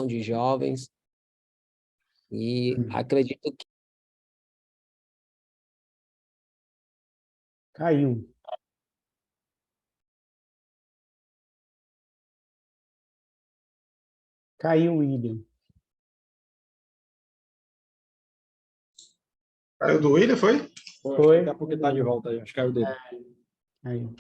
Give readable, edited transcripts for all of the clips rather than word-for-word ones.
de jovens, e acredito que Caiu. Caiu, William. Caiu do William, foi? Foi. Daqui a pouco ele tá de volta aí, acho que caiu dele. Caiu.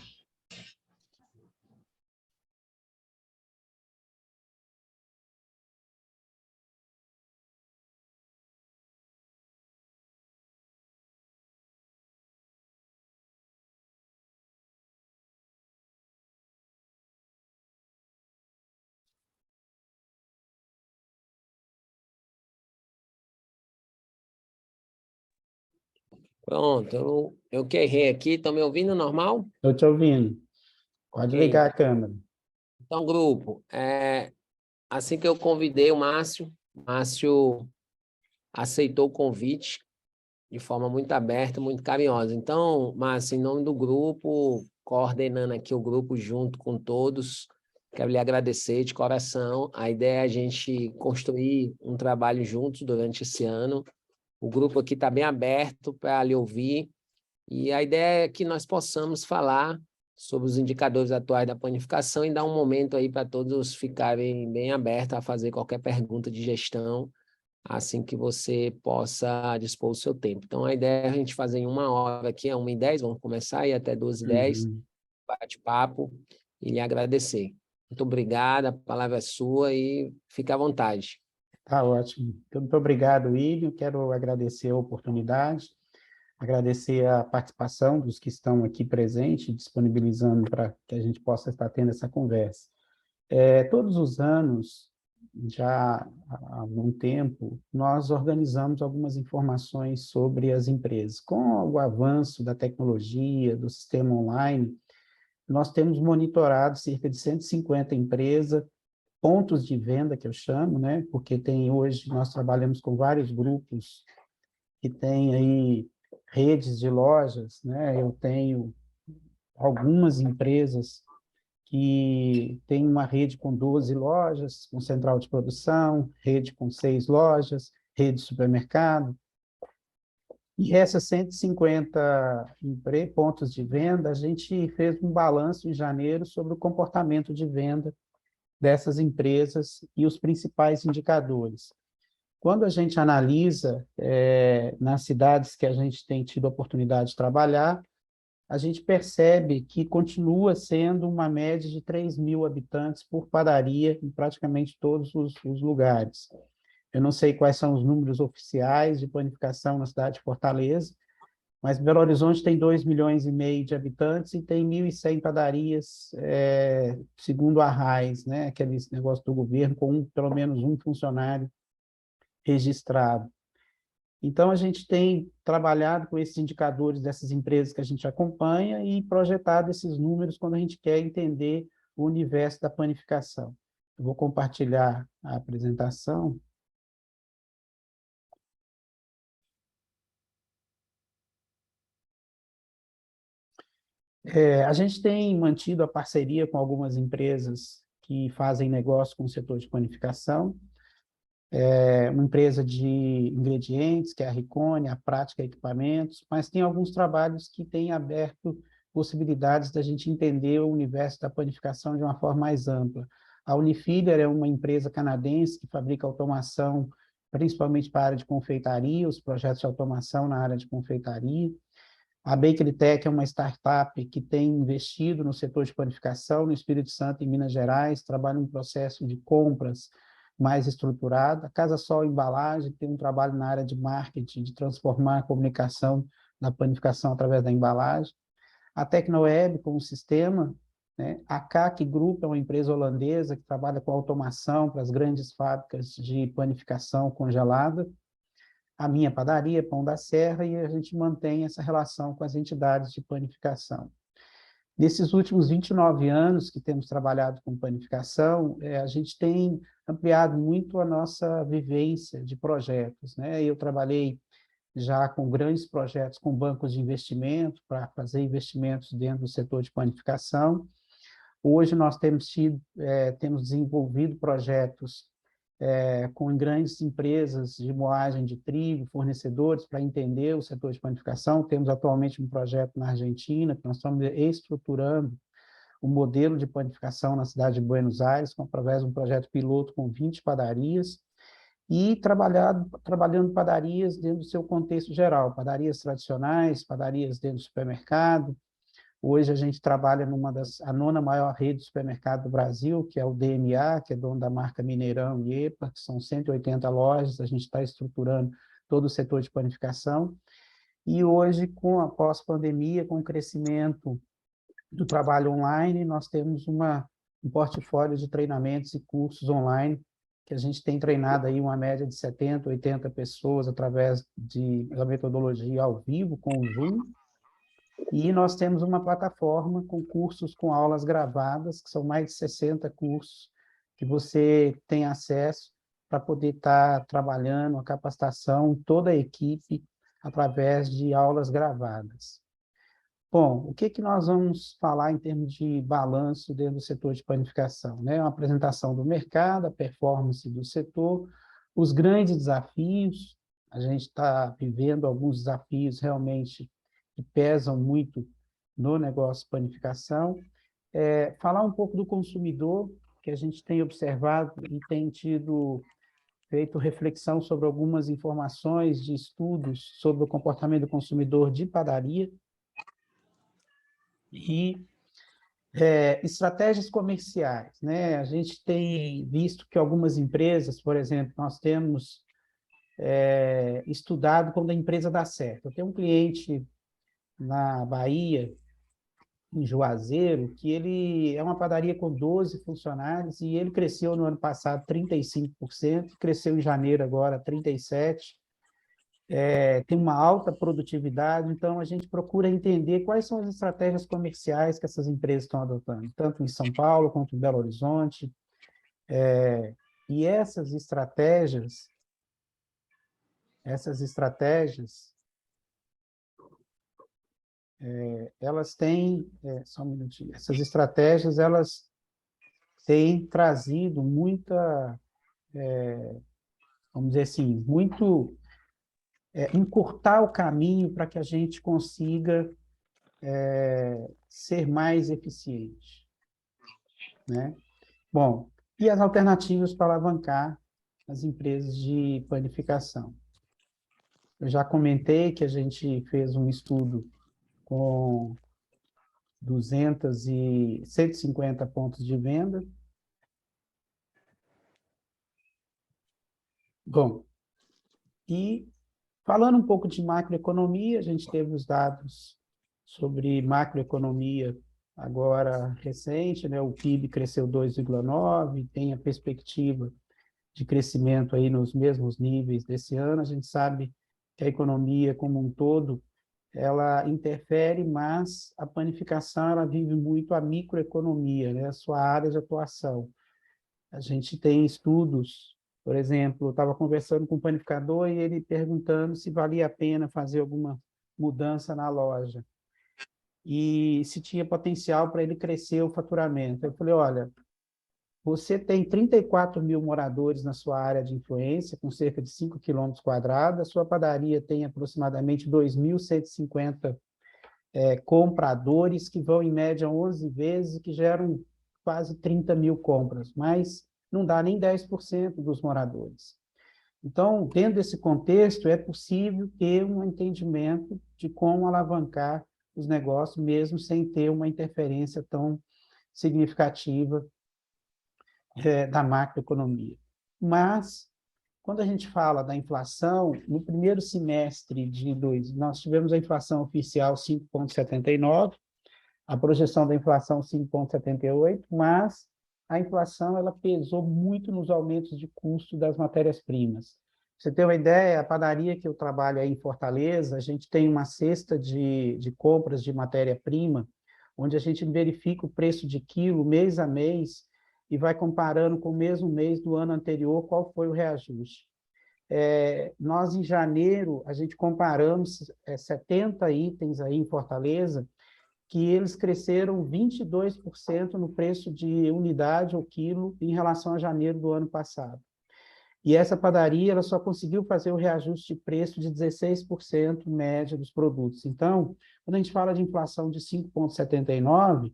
pronto, eu que errei aqui, estão me ouvindo normal? Estou te ouvindo. Pode Ok. ligar a câmera. Então, grupo, assim que eu convidei o Márcio aceitou o convite de forma muito aberta, muito carinhosa. Então, Márcio, em nome do grupo, coordenando aqui o grupo junto com todos, quero lhe agradecer de coração. A ideia é a gente construir um trabalho juntos durante esse ano. O grupo aqui está bem aberto para lhe ouvir, e a ideia é que nós possamos falar sobre os indicadores atuais da planificação e dar um momento aí para todos ficarem bem abertos a fazer qualquer pergunta de gestão, assim que você possa dispor o seu tempo. Então, a ideia é a gente fazer em 1 hora aqui, 1h10, vamos começar aí até 12h10, bate-papo, e lhe agradecer. Muito obrigado, a palavra é sua e fique à vontade. Tá ótimo. Muito obrigado, William. Quero agradecer a oportunidade, agradecer a participação dos que estão aqui presentes, disponibilizando para que a gente possa estar tendo essa conversa. Todos os anos, já há algum tempo, nós organizamos algumas informações sobre as empresas. Com o avanço da tecnologia, do sistema online, nós temos monitorado cerca de 150 empresas, pontos de venda, que eu chamo, né? Porque hoje nós trabalhamos com vários grupos que têm aí redes de lojas, né? Eu tenho algumas empresas que têm uma rede com 12 lojas, com central de produção, rede com 6 lojas, rede de supermercado. E essas 150 pontos de venda, a gente fez um balanço em janeiro sobre o comportamento de venda dessas empresas e os principais indicadores. Quando a gente analisa nas cidades que a gente tem tido a oportunidade de trabalhar, a gente percebe que continua sendo uma média de 3.000 habitantes por padaria em praticamente todos os lugares. Eu não sei quais são os números oficiais de panificação na cidade de Fortaleza, mas Belo Horizonte tem 2,5 milhões de habitantes e tem 1.100 padarias, segundo a RAIS, né? Aquele negócio do governo, com pelo menos um funcionário registrado. Então, a gente tem trabalhado com esses indicadores dessas empresas que a gente acompanha e projetado esses números quando a gente quer entender o universo da panificação. Eu vou compartilhar a apresentação. A gente tem mantido a parceria com algumas empresas que fazem negócio com o setor de panificação. Uma empresa de ingredientes, que é a Ricone, a Prática Equipamentos, mas tem alguns trabalhos que têm aberto possibilidades da gente entender o universo da panificação de uma forma mais ampla. A Unifiller é uma empresa canadense que fabrica automação, principalmente para a área de confeitaria, os projetos de automação na área de confeitaria. A Bakery Tech é uma startup que tem investido no setor de panificação no Espírito Santo e em Minas Gerais, trabalha um processo de compras mais estruturado. A Casa Sol Embalagem tem um trabalho na área de marketing, de transformar a comunicação da panificação através da embalagem. A Tecnoweb, como sistema, né? A CAC Group é uma empresa holandesa que trabalha com automação para as grandes fábricas de panificação congelada. A Minha Padaria, Pão da Serra, e a gente mantém essa relação com as entidades de panificação. Nesses últimos 29 anos que temos trabalhado com panificação, a gente tem ampliado muito a nossa vivência de projetos, né? Eu trabalhei já com grandes projetos com bancos de investimento, para fazer investimentos dentro do setor de panificação. Hoje nós temos desenvolvido projetos com grandes empresas de moagem de trigo, fornecedores, para entender o setor de panificação. Temos atualmente um projeto na Argentina, que nós estamos estruturando o modelo de panificação na cidade de Buenos Aires, através de um projeto piloto com 20 padarias, e trabalhando padarias dentro do seu contexto geral, padarias tradicionais, padarias dentro do supermercado. Hoje a gente trabalha a nona maior rede de supermercado do Brasil, que é o DMA, que é dono da marca Mineirão e EPA, que são 180 lojas. A gente está estruturando todo o setor de panificação. E hoje, com a pós-pandemia, com o crescimento do trabalho online, nós temos um portfólio de treinamentos e cursos online, que a gente tem treinado aí uma média de 70, 80 pessoas através da metodologia ao vivo, com o Zoom. E nós temos uma plataforma com cursos com aulas gravadas, que são mais de 60 cursos que você tem acesso para poder estar trabalhando a capacitação, toda a equipe, através de aulas gravadas. Bom, o que nós vamos falar em termos de balanço dentro do setor de panificação, né? Uma apresentação do mercado, a performance do setor, os grandes desafios. A gente está vivendo alguns desafios realmente que pesam muito no negócio de panificação. Falar um pouco do consumidor, que a gente tem observado e tem feito reflexão sobre algumas informações de estudos sobre o comportamento do consumidor de padaria, e estratégias comerciais, né? A gente tem visto que algumas empresas, por exemplo, nós temos estudado quando a empresa dá certo. Eu tenho um cliente na Bahia, em Juazeiro, que ele é uma padaria com 12 funcionários e ele cresceu no ano passado 35%, cresceu em janeiro agora 37%. Tem uma alta produtividade, então a gente procura entender quais são as estratégias comerciais que essas empresas estão adotando, tanto em São Paulo quanto em Belo Horizonte. E elas têm, só um minutinho, essas estratégias, elas têm trazido muita, vamos dizer assim, encurtar o caminho para que a gente consiga ser mais eficiente, né? Bom, e as alternativas para alavancar as empresas de panificação? Eu já comentei que a gente fez um estudo com 150 pontos de venda. Bom, e falando um pouco de macroeconomia, a gente teve os dados sobre macroeconomia agora recente, né? O PIB cresceu 2,9, tem a perspectiva de crescimento aí nos mesmos níveis desse ano. A gente sabe que a economia como um todo, ela interfere, mas a panificação, ela vive muito a microeconomia, né? A sua área de atuação. A gente tem estudos, por exemplo, eu estava conversando com um panificador e ele perguntando se valia a pena fazer alguma mudança na loja e se tinha potencial para ele crescer o faturamento. Eu falei, olha, você tem 34 mil moradores na sua área de influência, com cerca de 5 quilômetros quadrados, a sua padaria tem aproximadamente 2.150 compradores, que vão em média 11 vezes e que geram quase 30 mil compras, mas não dá nem 10% dos moradores. Então, dentro desse contexto, é possível ter um entendimento de como alavancar os negócios, mesmo sem ter uma interferência tão significativa da macroeconomia. Mas, quando a gente fala da inflação, no primeiro semestre nós tivemos a inflação oficial 5,79, a projeção da inflação 5,78, mas a inflação ela pesou muito nos aumentos de custo das matérias-primas. Você tem uma ideia, a padaria que eu trabalho aí em Fortaleza, a gente tem uma cesta de compras de matéria-prima, onde a gente verifica o preço de quilo mês a mês e vai comparando com o mesmo mês do ano anterior qual foi o reajuste. Nós, em janeiro, a gente comparamos 70 itens aí em Fortaleza, que eles cresceram 22% no preço de unidade ou quilo em relação a janeiro do ano passado. E essa padaria ela só conseguiu fazer o reajuste de preço de 16% média dos produtos. Então, quando a gente fala de inflação de 5,79,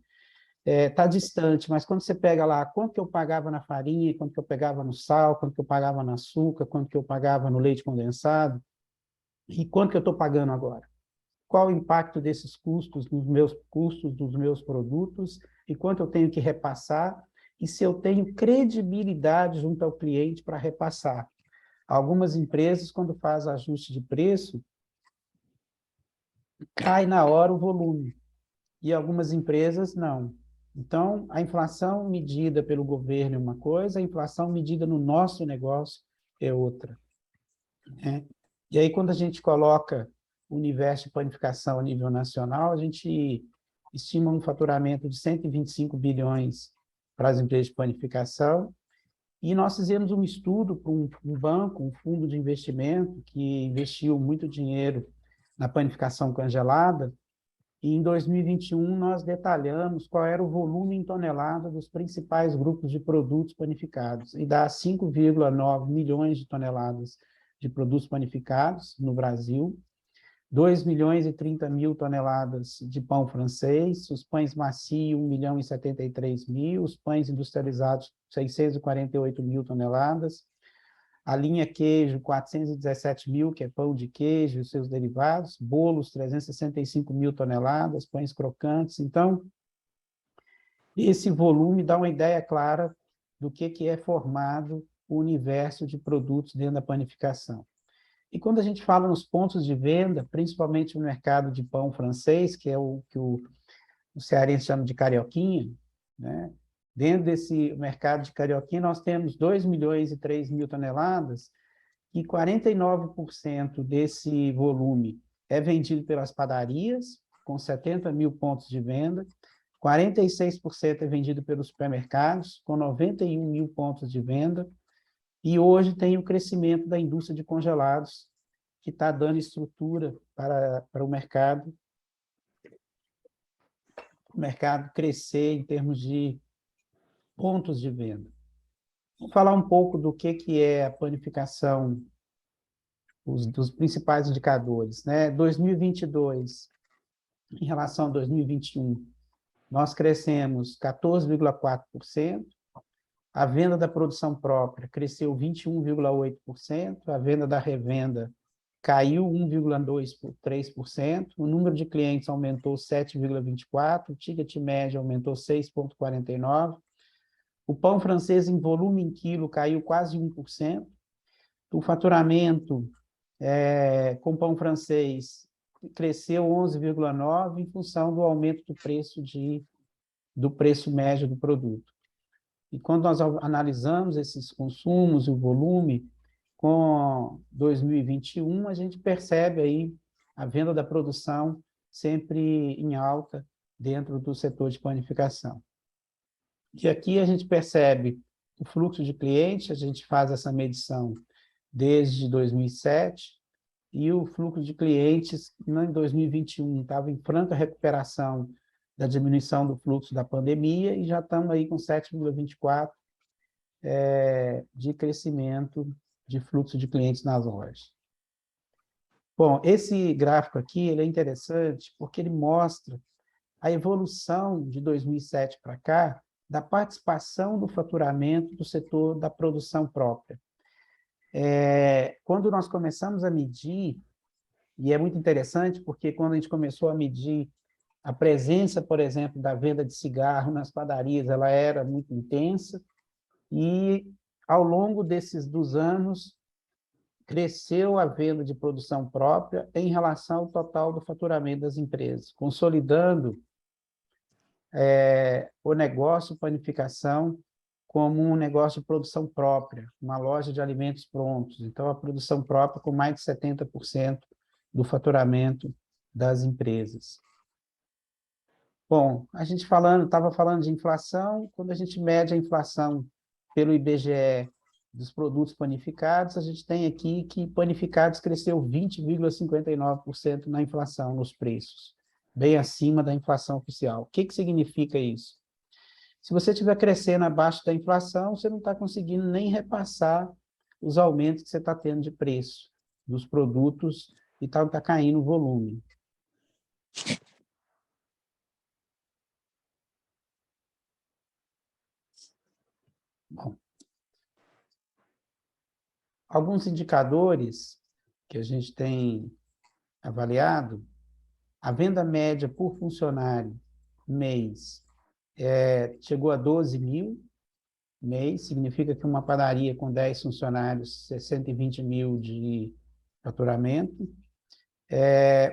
está distante, mas quando você pega lá quanto que eu pagava na farinha, quanto que eu pagava no sal, quanto que eu pagava no açúcar, quanto que eu pagava no leite condensado, e quanto que eu estou pagando agora? Qual o impacto desses custos dos meus produtos, e quanto eu tenho que repassar, e se eu tenho credibilidade junto ao cliente para repassar. Algumas empresas, quando faz ajuste de preço, cai na hora o volume, e algumas empresas não. Então, a inflação medida pelo governo é uma coisa, a inflação medida no nosso negócio é outra, né? E aí, quando a gente coloca o universo de panificação a nível nacional, a gente estima um faturamento de 125 bilhões para as empresas de panificação, e nós fizemos um estudo para um banco, um fundo de investimento, que investiu muito dinheiro na panificação congelada, e em 2021 nós detalhamos qual era o volume em tonelada dos principais grupos de produtos panificados, e dá 5,9 milhões de toneladas de produtos panificados no Brasil, 2 milhões e 30 mil toneladas de pão francês, os pães macios 1 milhão e 73 mil, os pães industrializados 648 mil toneladas, a linha queijo 417 mil, que é pão de queijo e os seus derivados, bolos 365 mil toneladas, pães crocantes. Então, esse volume dá uma ideia clara do que é formado o universo de produtos dentro da panificação. E quando a gente fala nos pontos de venda, principalmente no mercado de pão francês, que é o que o cearense chama de carioquinha, né? Dentro desse mercado de carioquinha, nós temos 2 milhões e 3 mil toneladas, e 49% desse volume é vendido pelas padarias, com 70 mil pontos de venda, 46% é vendido pelos supermercados, com 91 mil pontos de venda, e hoje tem o crescimento da indústria de congelados, que está dando estrutura para o mercado crescer em termos de pontos de venda. Vou falar um pouco do que é a panificação, dos principais indicadores, né? 2022, em relação a 2021, nós crescemos 14,4%, a venda da produção própria cresceu 21,8%, a venda da revenda caiu 1,3%, o número de clientes aumentou 7,24%, o ticket médio aumentou 6,49%, o pão francês em volume em quilo caiu quase 1%, o faturamento com pão francês cresceu 11,9% em função do aumento do preço médio do produto. E quando nós analisamos esses consumos e o volume, com 2021, a gente percebe aí a venda da produção sempre em alta dentro do setor de panificação. E aqui a gente percebe o fluxo de clientes, a gente faz essa medição desde 2007, e o fluxo de clientes em 2021 estava em franca recuperação da diminuição do fluxo da pandemia, e já estamos aí com 7,24% de crescimento de fluxo de clientes nas lojas. Bom, esse gráfico aqui ele é interessante porque ele mostra a evolução de 2007 para cá da participação do faturamento do setor da produção própria. Quando nós começamos a medir, e é muito interessante porque quando a gente começou a medir a presença, por exemplo, da venda de cigarro nas padarias, ela era muito intensa, e ao longo dos anos, cresceu a venda de produção própria em relação ao total do faturamento das empresas, consolidando o negócio panificação como um negócio de produção própria, uma loja de alimentos prontos. Então, a produção própria com mais de 70% do faturamento das empresas. Bom, a gente estava falando de inflação, quando a gente mede a inflação pelo IBGE dos produtos panificados, a gente tem aqui que panificados cresceu 20,59% na inflação, nos preços, bem acima da inflação oficial. O que significa isso? Se você estiver crescendo abaixo da inflação, você não está conseguindo nem repassar os aumentos que você está tendo de preço dos produtos e está caindo o volume. Bom, alguns indicadores que a gente tem avaliado, a venda média por funcionário mês chegou a 12 mil mês, significa que uma padaria com 10 funcionários, 620 mil de faturamento.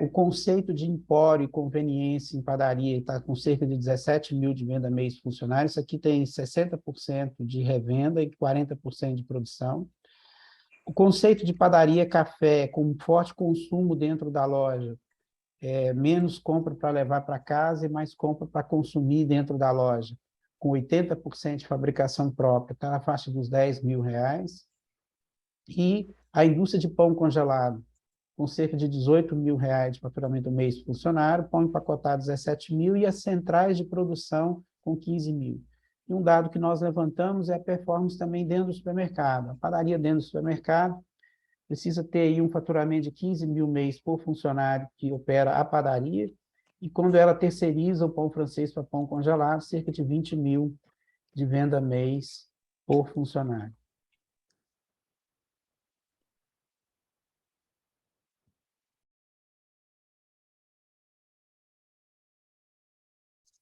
O conceito de empório e conveniência em padaria está com cerca de 17 mil de venda mês funcionários. Isso aqui tem 60% de revenda e 40% de produção. O conceito de padaria café com forte consumo dentro da loja, menos compra para levar para casa e mais compra para consumir dentro da loja, com 80% de fabricação própria, está na faixa dos 10 mil reais. E a indústria de pão congelado, com cerca de 18 mil reais de faturamento mês funcionário, pão empacotado 17 mil e as centrais de produção com 15 mil. E um dado que nós levantamos é a performance também dentro do supermercado. A padaria dentro do supermercado precisa ter aí um faturamento de 15 mil mês por funcionário que opera a padaria, e quando ela terceiriza o pão francês para pão congelado, cerca de 20 mil de venda mês por funcionário.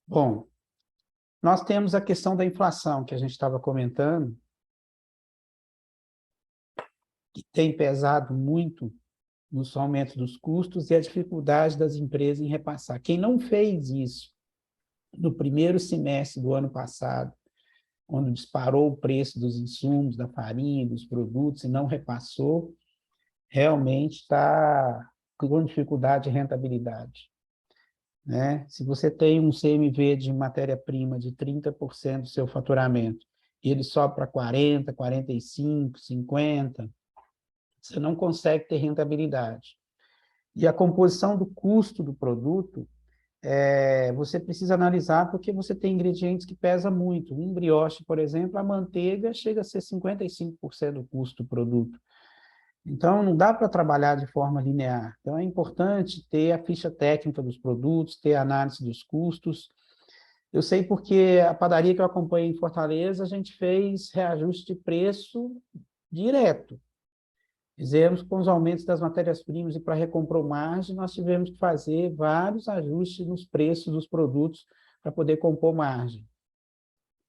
Bom, nós temos a questão da inflação, que a gente estava comentando, que tem pesado muito nos aumentos dos custos e a dificuldade das empresas em repassar. Quem não fez isso no primeiro semestre do ano passado, quando disparou o preço dos insumos, da farinha, dos produtos, e não repassou, realmente está com dificuldade de rentabilidade. Né? Se você tem um CMV de matéria-prima de 30% do seu faturamento, e ele sobe para 40%, 45%, 50%, você não consegue ter rentabilidade. E a composição do custo do produto, você precisa analisar porque você tem ingredientes que pesam muito. Um brioche, por exemplo, a manteiga chega a ser 55% do custo do produto. Então, não dá para trabalhar de forma linear. Então, é importante ter a ficha técnica dos produtos, ter a análise dos custos. Eu sei porque a padaria que eu acompanho em Fortaleza, a gente fez reajuste de preço direto. Fizemos com os aumentos das matérias-primas e para recompor margem, nós tivemos que fazer vários ajustes nos preços dos produtos para poder compor margem,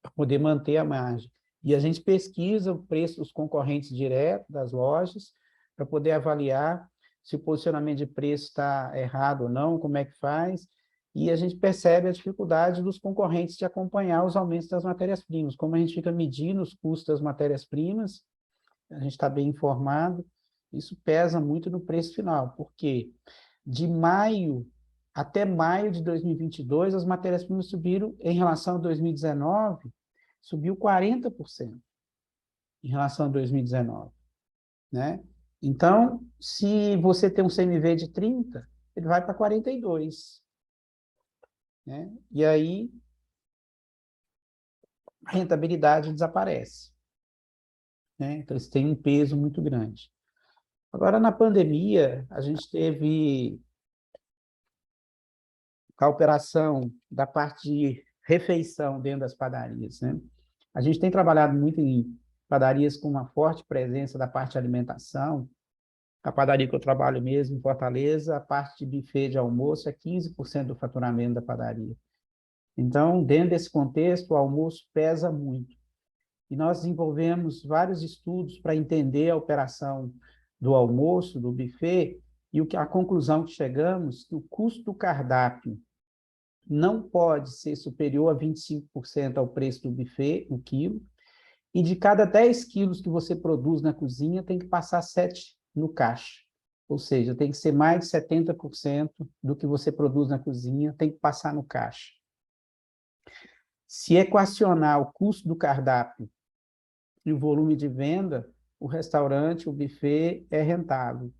para poder manter a margem. E a gente pesquisa o preço dos concorrentes direto das lojas, para poder avaliar se o posicionamento de preço está errado ou não, como é que faz, e a gente percebe a dificuldade dos concorrentes de acompanhar os aumentos das matérias-primas. Como a gente fica medindo os custos das matérias-primas, a gente está bem informado, isso pesa muito no preço final, porque de maio até maio de 2022, as matérias-primas subiram em relação a 2019, subiu 40% em relação a 2019, né? Então, se você tem um CMV de 30, ele vai para 42, né? E aí a rentabilidade desaparece, né? Então, isso tem um peso muito grande. Agora, na pandemia, a gente teve a operação da parte de refeição dentro das padarias, né? A gente tem trabalhado muito em padarias com uma forte presença da parte de alimentação. A padaria que eu trabalho mesmo, em Fortaleza, a parte de buffet de almoço é 15% do faturamento da padaria. Então, dentro desse contexto, o almoço pesa muito. E nós desenvolvemos vários estudos para entender a operação do almoço, do buffet, e a conclusão que chegamos, que o custo do cardápio não pode ser superior a 25% ao preço do buffet, o quilo, e de cada 10 quilos que você produz na cozinha, tem que passar 7 no caixa. Ou seja, tem que ser mais de 70% do que você produz na cozinha, tem que passar no caixa. Se equacionar o custo do cardápio e o volume de venda, o restaurante, o buffet é rentável.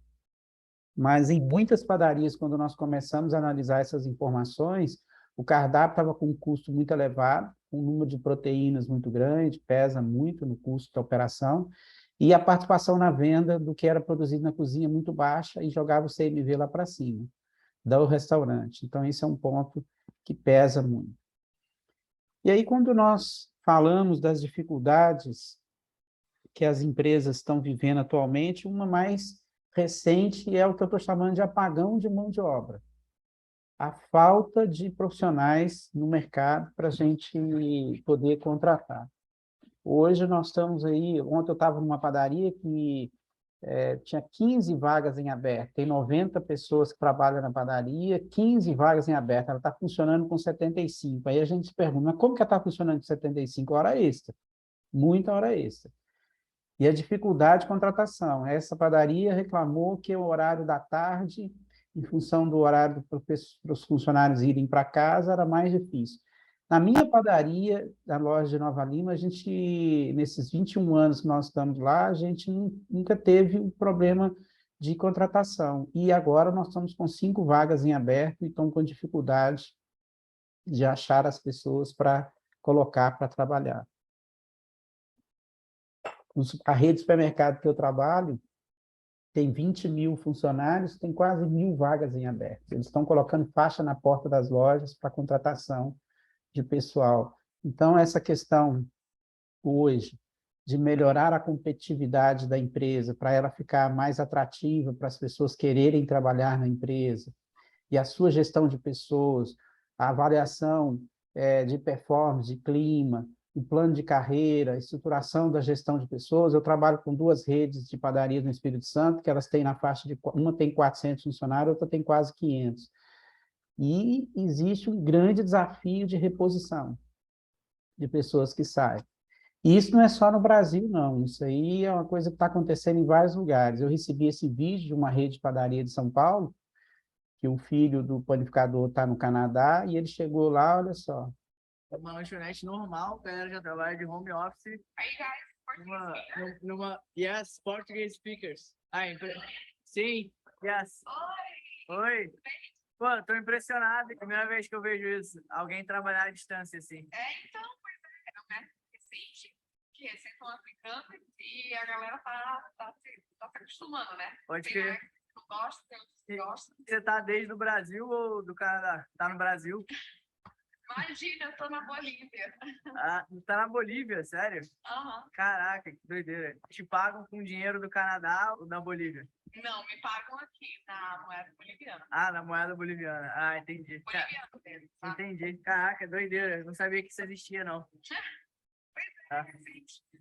Mas em muitas padarias, quando nós começamos a analisar essas informações, o cardápio estava com um custo muito elevado, um número de proteínas muito grande, pesa muito no custo da operação, E a participação na venda do que era produzido na cozinha muito baixa e jogava o CMV lá para cima, do restaurante. Então, esse é um ponto que pesa muito. E aí, quando nós falamos das dificuldades que as empresas estão vivendo atualmente, uma mais recente é o que eu estou chamando de apagão de mão de obra. A falta de profissionais no mercado para a gente poder contratar. Hoje nós estamos aí, ontem eu estava numa padaria que tinha 15 vagas em aberto, tem 90 pessoas que trabalham na padaria, 15 vagas em aberto, ela está funcionando com 75. Aí a gente se pergunta, mas como que ela está funcionando com 75? Hora extra, muita hora extra. E a dificuldade de contratação. Essa padaria reclamou que o horário da tarde, em função do horário para os funcionários irem para casa, era mais difícil. Na minha padaria, da loja de Nova Lima, a gente, nesses 21 anos que nós estamos lá, a gente nunca teve um problema de contratação. E agora nós estamos com 5 vagas em aberto e estamos com dificuldade de achar as pessoas para colocar para trabalhar. A rede de supermercado que eu trabalho tem 20 mil funcionários, tem quase 1.000 vagas em aberto. Eles estão colocando faixa na porta das lojas para contratação de pessoal. Então, essa questão hoje de melhorar a competitividade da empresa, para ela ficar mais atrativa, para as pessoas quererem trabalhar na empresa, e a sua gestão de pessoas, a avaliação de performance, de clima, o plano de carreira, a estruturação da gestão de pessoas. Eu trabalho com 2 redes de padarias no Espírito Santo, que elas têm na faixa de... Uma tem 400 funcionários, outra tem quase 500. E existe um grande desafio de reposição de pessoas que saem. E isso não é só no Brasil, não. Isso aí é uma coisa que está acontecendo em vários lugares. Eu recebi esse vídeo de uma rede de padaria de São Paulo, que o filho do panificador está no Canadá, e ele chegou lá, olha só. É uma lanchonete normal, a galera já trabalha de home office. Yes, Portuguese speakers. Sim, yes. Oi. Pô, tô impressionado, é a primeira vez que eu vejo isso, alguém trabalhar à distância assim. Então, pois é um recente, que recém estão aplicando e a galera tá se acostumando, né? Pode Tem crer. que não gosta, tem outros que gostam. Você tá desde o Brasil ou do Canadá? Tá no Brasil? Imagina, eu tô na Bolívia. Ah, tá na Bolívia, sério? Aham. Caraca, que doideira. Te pagam com dinheiro do Canadá ou da Bolívia? Não, me pagam aqui na moeda boliviana. Ah, na moeda boliviana. Ah, entendi. Boliviana mesmo, tá? Entendi. Caraca, doideira. Eu não sabia que isso existia, não. Pois é,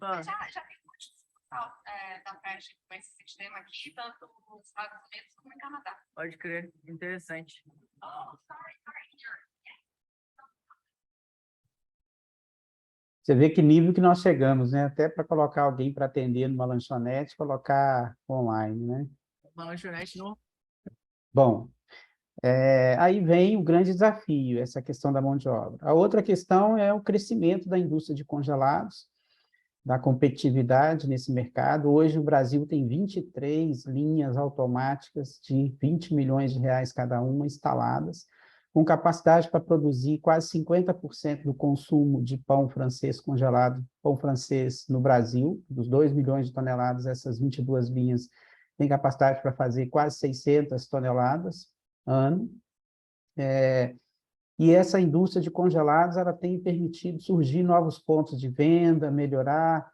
Ah. Mas já tem muita discussão da FEST com esse sistema aqui, tanto nos Estados Unidos como no Canadá. Pode crer. Interessante. Oh, sorry, here. Você vê que nível que nós chegamos, né? Até para colocar alguém para atender numa lanchonete, colocar online, né? Uma lanchonete no... Bom, aí vem o grande desafio, essa questão da mão de obra. A outra questão é o crescimento da indústria de congelados, da competitividade nesse mercado. Hoje o Brasil tem 23 linhas automáticas de 20 milhões de reais cada uma instaladas, com capacidade para produzir quase 50% do consumo de pão francês congelado, pão francês no Brasil, dos 2 milhões de toneladas, essas 22 linhas têm capacidade para fazer quase 600 toneladas ano. E essa indústria de congelados ela tem permitido surgir novos pontos de venda, melhorar,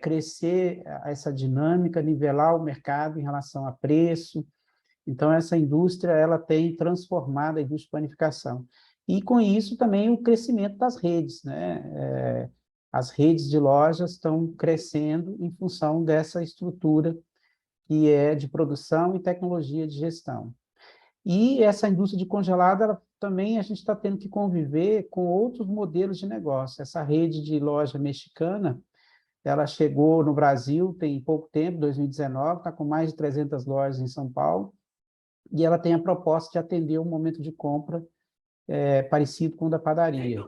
crescer essa dinâmica, nivelar o mercado em relação a preço. Então, essa indústria ela tem transformado a indústria de panificação. E, com isso, também o crescimento das redes, né? As redes de lojas estão crescendo em função dessa estrutura que é de produção e tecnologia de gestão. E essa indústria de congelado, ela, também a gente está tendo que conviver com outros modelos de negócio. Essa rede de loja mexicana, ela chegou no Brasil tem pouco tempo, 2019, está com mais de 300 lojas em São Paulo, e ela tem a proposta de atender um momento de compra parecido com o da padaria.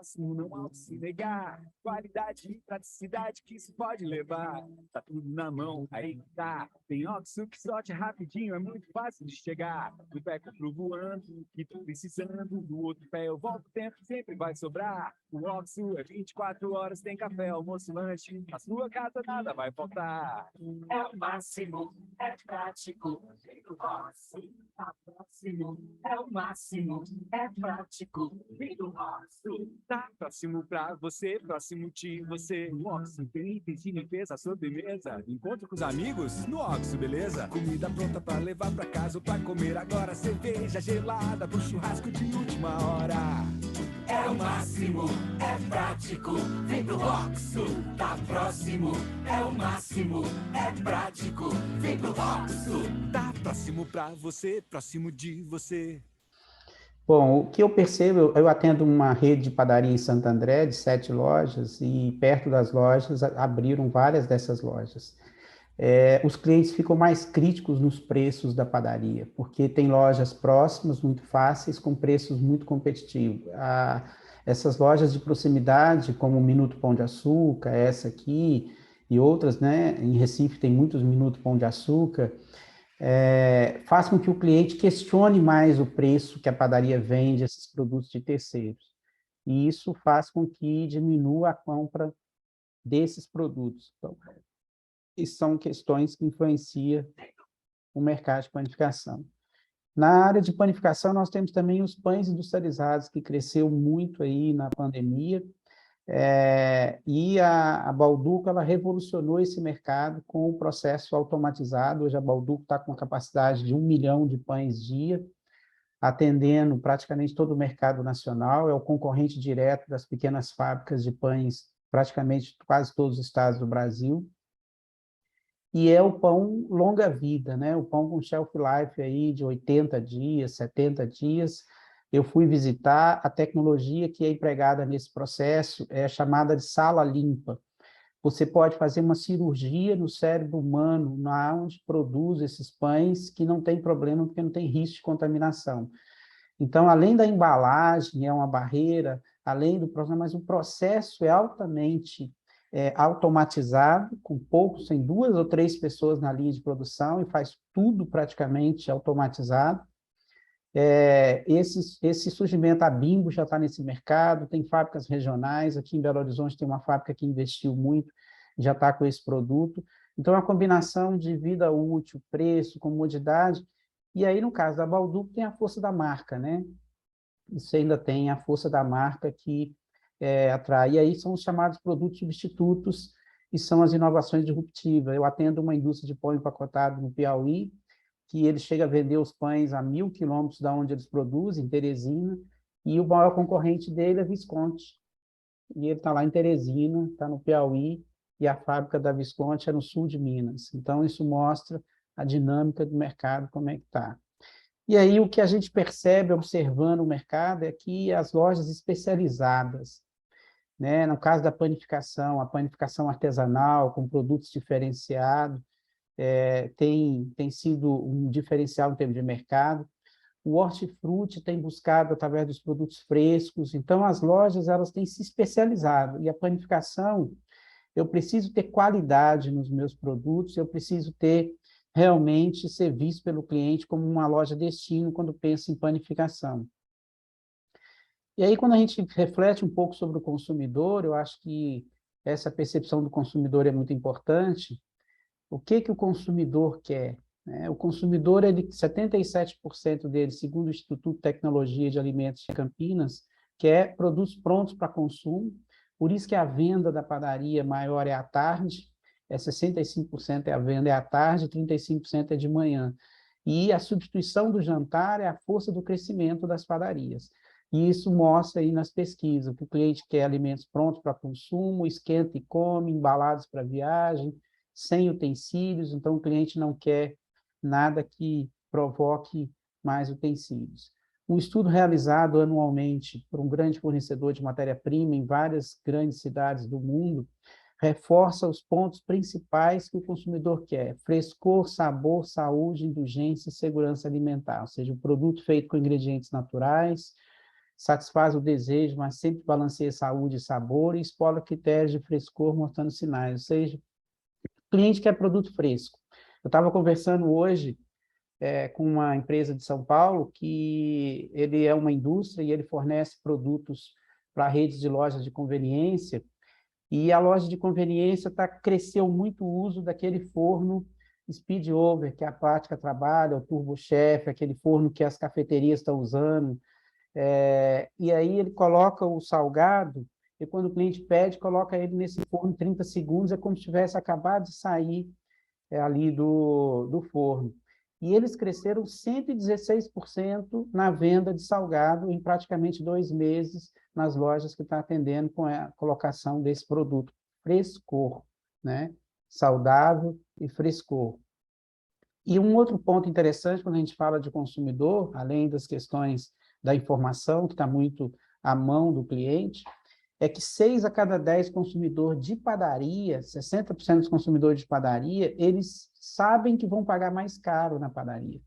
próximo, não há o que se negar. Qualidade e praticidade que isso pode levar. Tá tudo na mão, aí tá. Tem Oxo que sorte rapidinho, é muito fácil de chegar. Do pé compro voando, que tô precisando. Do outro pé eu volto, o tempo sempre vai sobrar. O Oxo é 24 horas, tem café, almoço, lanche. Na sua casa nada vai faltar. É o máximo, é prático, do Oxo, tá próximo. É o máximo, é prático, do Oxo. Tá próximo pra você, próximo de você. O Oxo tem itens de limpeza, sobremesa. Encontro com os amigos no Oxo, beleza? Comida pronta pra levar pra casa ou pra comer agora. Cerveja gelada pro churrasco de última hora. É o máximo, é prático, vem pro Oxo, tá próximo. É o máximo, é prático, vem pro Oxo. Tá próximo pra você, próximo de você. Bom, o que eu percebo, eu atendo uma rede de padaria em Santo André, de 7 lojas, e perto das lojas abriram várias dessas lojas. Os clientes ficam mais críticos nos preços da padaria, porque tem lojas próximas, muito fáceis, com preços muito competitivos. Essas lojas de proximidade, como o Minuto Pão de Açúcar, essa aqui, e outras, né? Em Recife tem muitos Minuto Pão de Açúcar, faz com que o cliente questione mais o preço que a padaria vende esses produtos de terceiros. E isso faz com que diminua a compra desses produtos. Então, e são questões que influenciam o mercado de panificação. Na área de panificação, nós temos também os pães industrializados, que cresceu muito aí na pandemia, e a Balduco, ela revolucionou esse mercado com o processo automatizado. Hoje a Balduco está com capacidade de 1 milhão de pães dia, atendendo praticamente todo o mercado nacional, é o concorrente direto das pequenas fábricas de pães, praticamente quase todos os estados do Brasil, e é o pão longa-vida, né? O pão com shelf life aí de 80 dias, 70 dias. Eu fui visitar, a tecnologia que é empregada nesse processo é chamada de sala limpa. Você pode fazer uma cirurgia no cérebro humano, na onde produz esses pães, que não tem problema, porque não tem risco de contaminação. Então, além da embalagem, é uma barreira, além do processo, mas o processo é altamente automatizado, com poucos, tem 2 ou 3 pessoas na linha de produção, e faz tudo praticamente automatizado. Esse surgimento, a Bimbo já está nesse mercado, tem fábricas regionais, aqui em Belo Horizonte tem uma fábrica que investiu muito, já está com esse produto. Então, a combinação de vida útil, preço, comodidade, e aí, no caso da Balduco, tem a força da marca, né? Isso ainda tem a força da marca que atrai. E aí são os chamados produtos substitutos, e são as inovações disruptivas. Eu atendo uma indústria de pão empacotado no Piauí, que ele chega a vender os pães a 1.000 quilômetros da onde eles produzem, em Teresina, e o maior concorrente dele é Visconti. E ele está lá em Teresina, está no Piauí, e a fábrica da Visconti é no sul de Minas. Então, isso mostra a dinâmica do mercado, como é que está. E aí, o que a gente percebe, observando o mercado, é que as lojas especializadas, né, no caso da panificação, a panificação artesanal, com produtos diferenciados, tem sido um diferencial em termos de mercado. O hortifruti tem buscado através dos produtos frescos. Então, as lojas elas têm se especializado. E a panificação, eu preciso ter qualidade nos meus produtos, eu preciso ter realmente ser visto pelo cliente como uma loja destino quando pensa em panificação. E aí, quando a gente reflete um pouco sobre o consumidor, eu acho que essa percepção do consumidor é muito importante. O que o consumidor quer? O consumidor, 77% dele, segundo o Instituto de Tecnologia de Alimentos de Campinas, quer produtos prontos para consumo. Por isso que a venda da padaria maior é à tarde, 65% é a venda é à tarde, 35% é de manhã. E a substituição do jantar é a força do crescimento das padarias. E isso mostra aí nas pesquisas, que o cliente quer alimentos prontos para consumo, esquenta e come, embalados para viagem, sem utensílios, então o cliente não quer nada que provoque mais utensílios. Um estudo realizado anualmente por um grande fornecedor de matéria-prima em várias grandes cidades do mundo reforça os pontos principais que o consumidor quer: frescor, sabor, saúde, indulgência e segurança alimentar, ou seja, um produto feito com ingredientes naturais, satisfaz o desejo, mas sempre balanceia saúde e sabor e explora critérios de frescor, mostrando sinais, ou seja, o cliente quer produto fresco. Eu estava conversando hoje com uma empresa de São Paulo que ele é uma indústria e ele fornece produtos para redes de lojas de conveniência, e a loja de conveniência cresceu muito o uso daquele forno speed over, que a prática trabalha, o turbo chef, aquele forno que as cafeterias estão usando. E aí ele coloca o salgado, e quando o cliente pede, coloca ele nesse forno 30 segundos, é como se tivesse acabado de sair ali do forno. E eles cresceram 116% na venda de salgado em praticamente 2 meses nas lojas que estão atendendo com a colocação desse produto. Frescor, né? Saudável e frescor. E um outro ponto interessante, quando a gente fala de consumidor, além das questões da informação, que está muito à mão do cliente, é que 6 a cada 10 consumidores de padaria, 60% dos consumidores de padaria, eles sabem que vão pagar mais caro na padaria.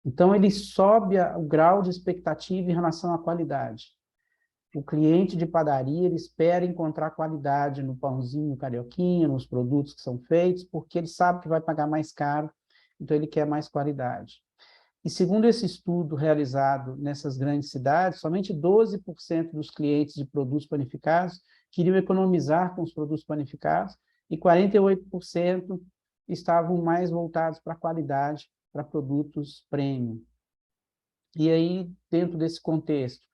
Então, ele sobe o grau de expectativa em relação à qualidade. O cliente de padaria, ele espera encontrar qualidade no pãozinho carioquinha, nos produtos que são feitos, porque ele sabe que vai pagar mais caro, então ele quer mais qualidade. E segundo esse estudo realizado nessas grandes cidades, somente 12% dos clientes de produtos panificados queriam economizar com os produtos panificados e 48% estavam mais voltados para a qualidade, para produtos premium. E aí, dentro desse contexto,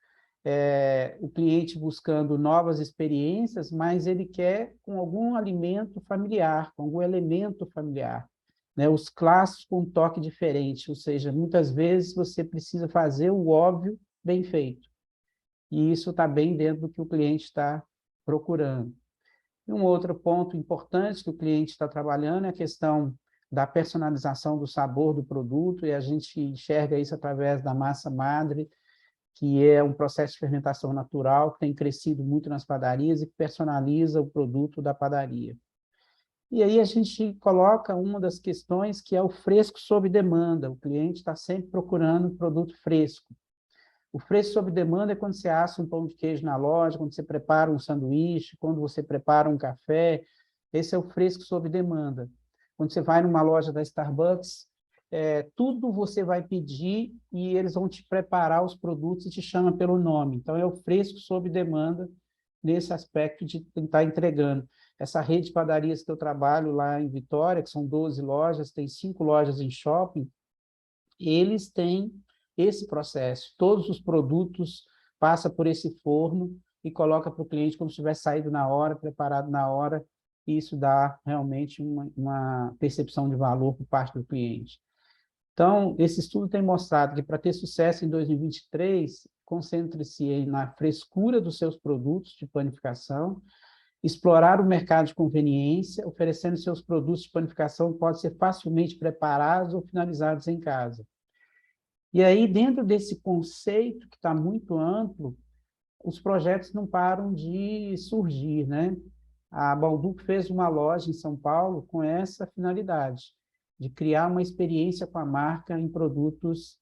o cliente buscando novas experiências, mas ele quer com algum alimento familiar, com algum elemento familiar. Né, os clássicos com um toque diferente, ou seja, muitas vezes você precisa fazer o óbvio bem feito. E isso está bem dentro do que o cliente está procurando. E um outro ponto importante que o cliente está trabalhando é a questão da personalização do sabor do produto, e a gente enxerga isso através da massa madre, que é um processo de fermentação natural que tem crescido muito nas padarias e que personaliza o produto da padaria. E aí a gente coloca uma das questões que é o fresco sob demanda. O cliente está sempre procurando um produto fresco. O fresco sob demanda é quando você assa um pão de queijo na loja, quando você prepara um sanduíche, quando você prepara um café. Esse é o fresco sob demanda. Quando você vai numa loja da Starbucks, tudo você vai pedir e eles vão te preparar os produtos e te chamam pelo nome. Então, é o fresco sob demanda nesse aspecto de estar entregando. Essa rede de padarias que eu trabalho lá em Vitória, que são 12 lojas, tem 5 lojas em shopping, eles têm esse processo. Todos os produtos passam por esse forno e coloca para o cliente como se tivesse saído na hora, preparado na hora, e isso dá realmente uma percepção de valor por parte do cliente. Então, esse estudo tem mostrado que para ter sucesso em 2023, concentre-se na frescura dos seus produtos de panificação, explorar o mercado de conveniência, oferecendo seus produtos de panificação que podem ser facilmente preparados ou finalizados em casa. E aí, dentro desse conceito que está muito amplo, os projetos não param de surgir, né? A Balduco fez uma loja em São Paulo com essa finalidade, de criar uma experiência com a marca em produtos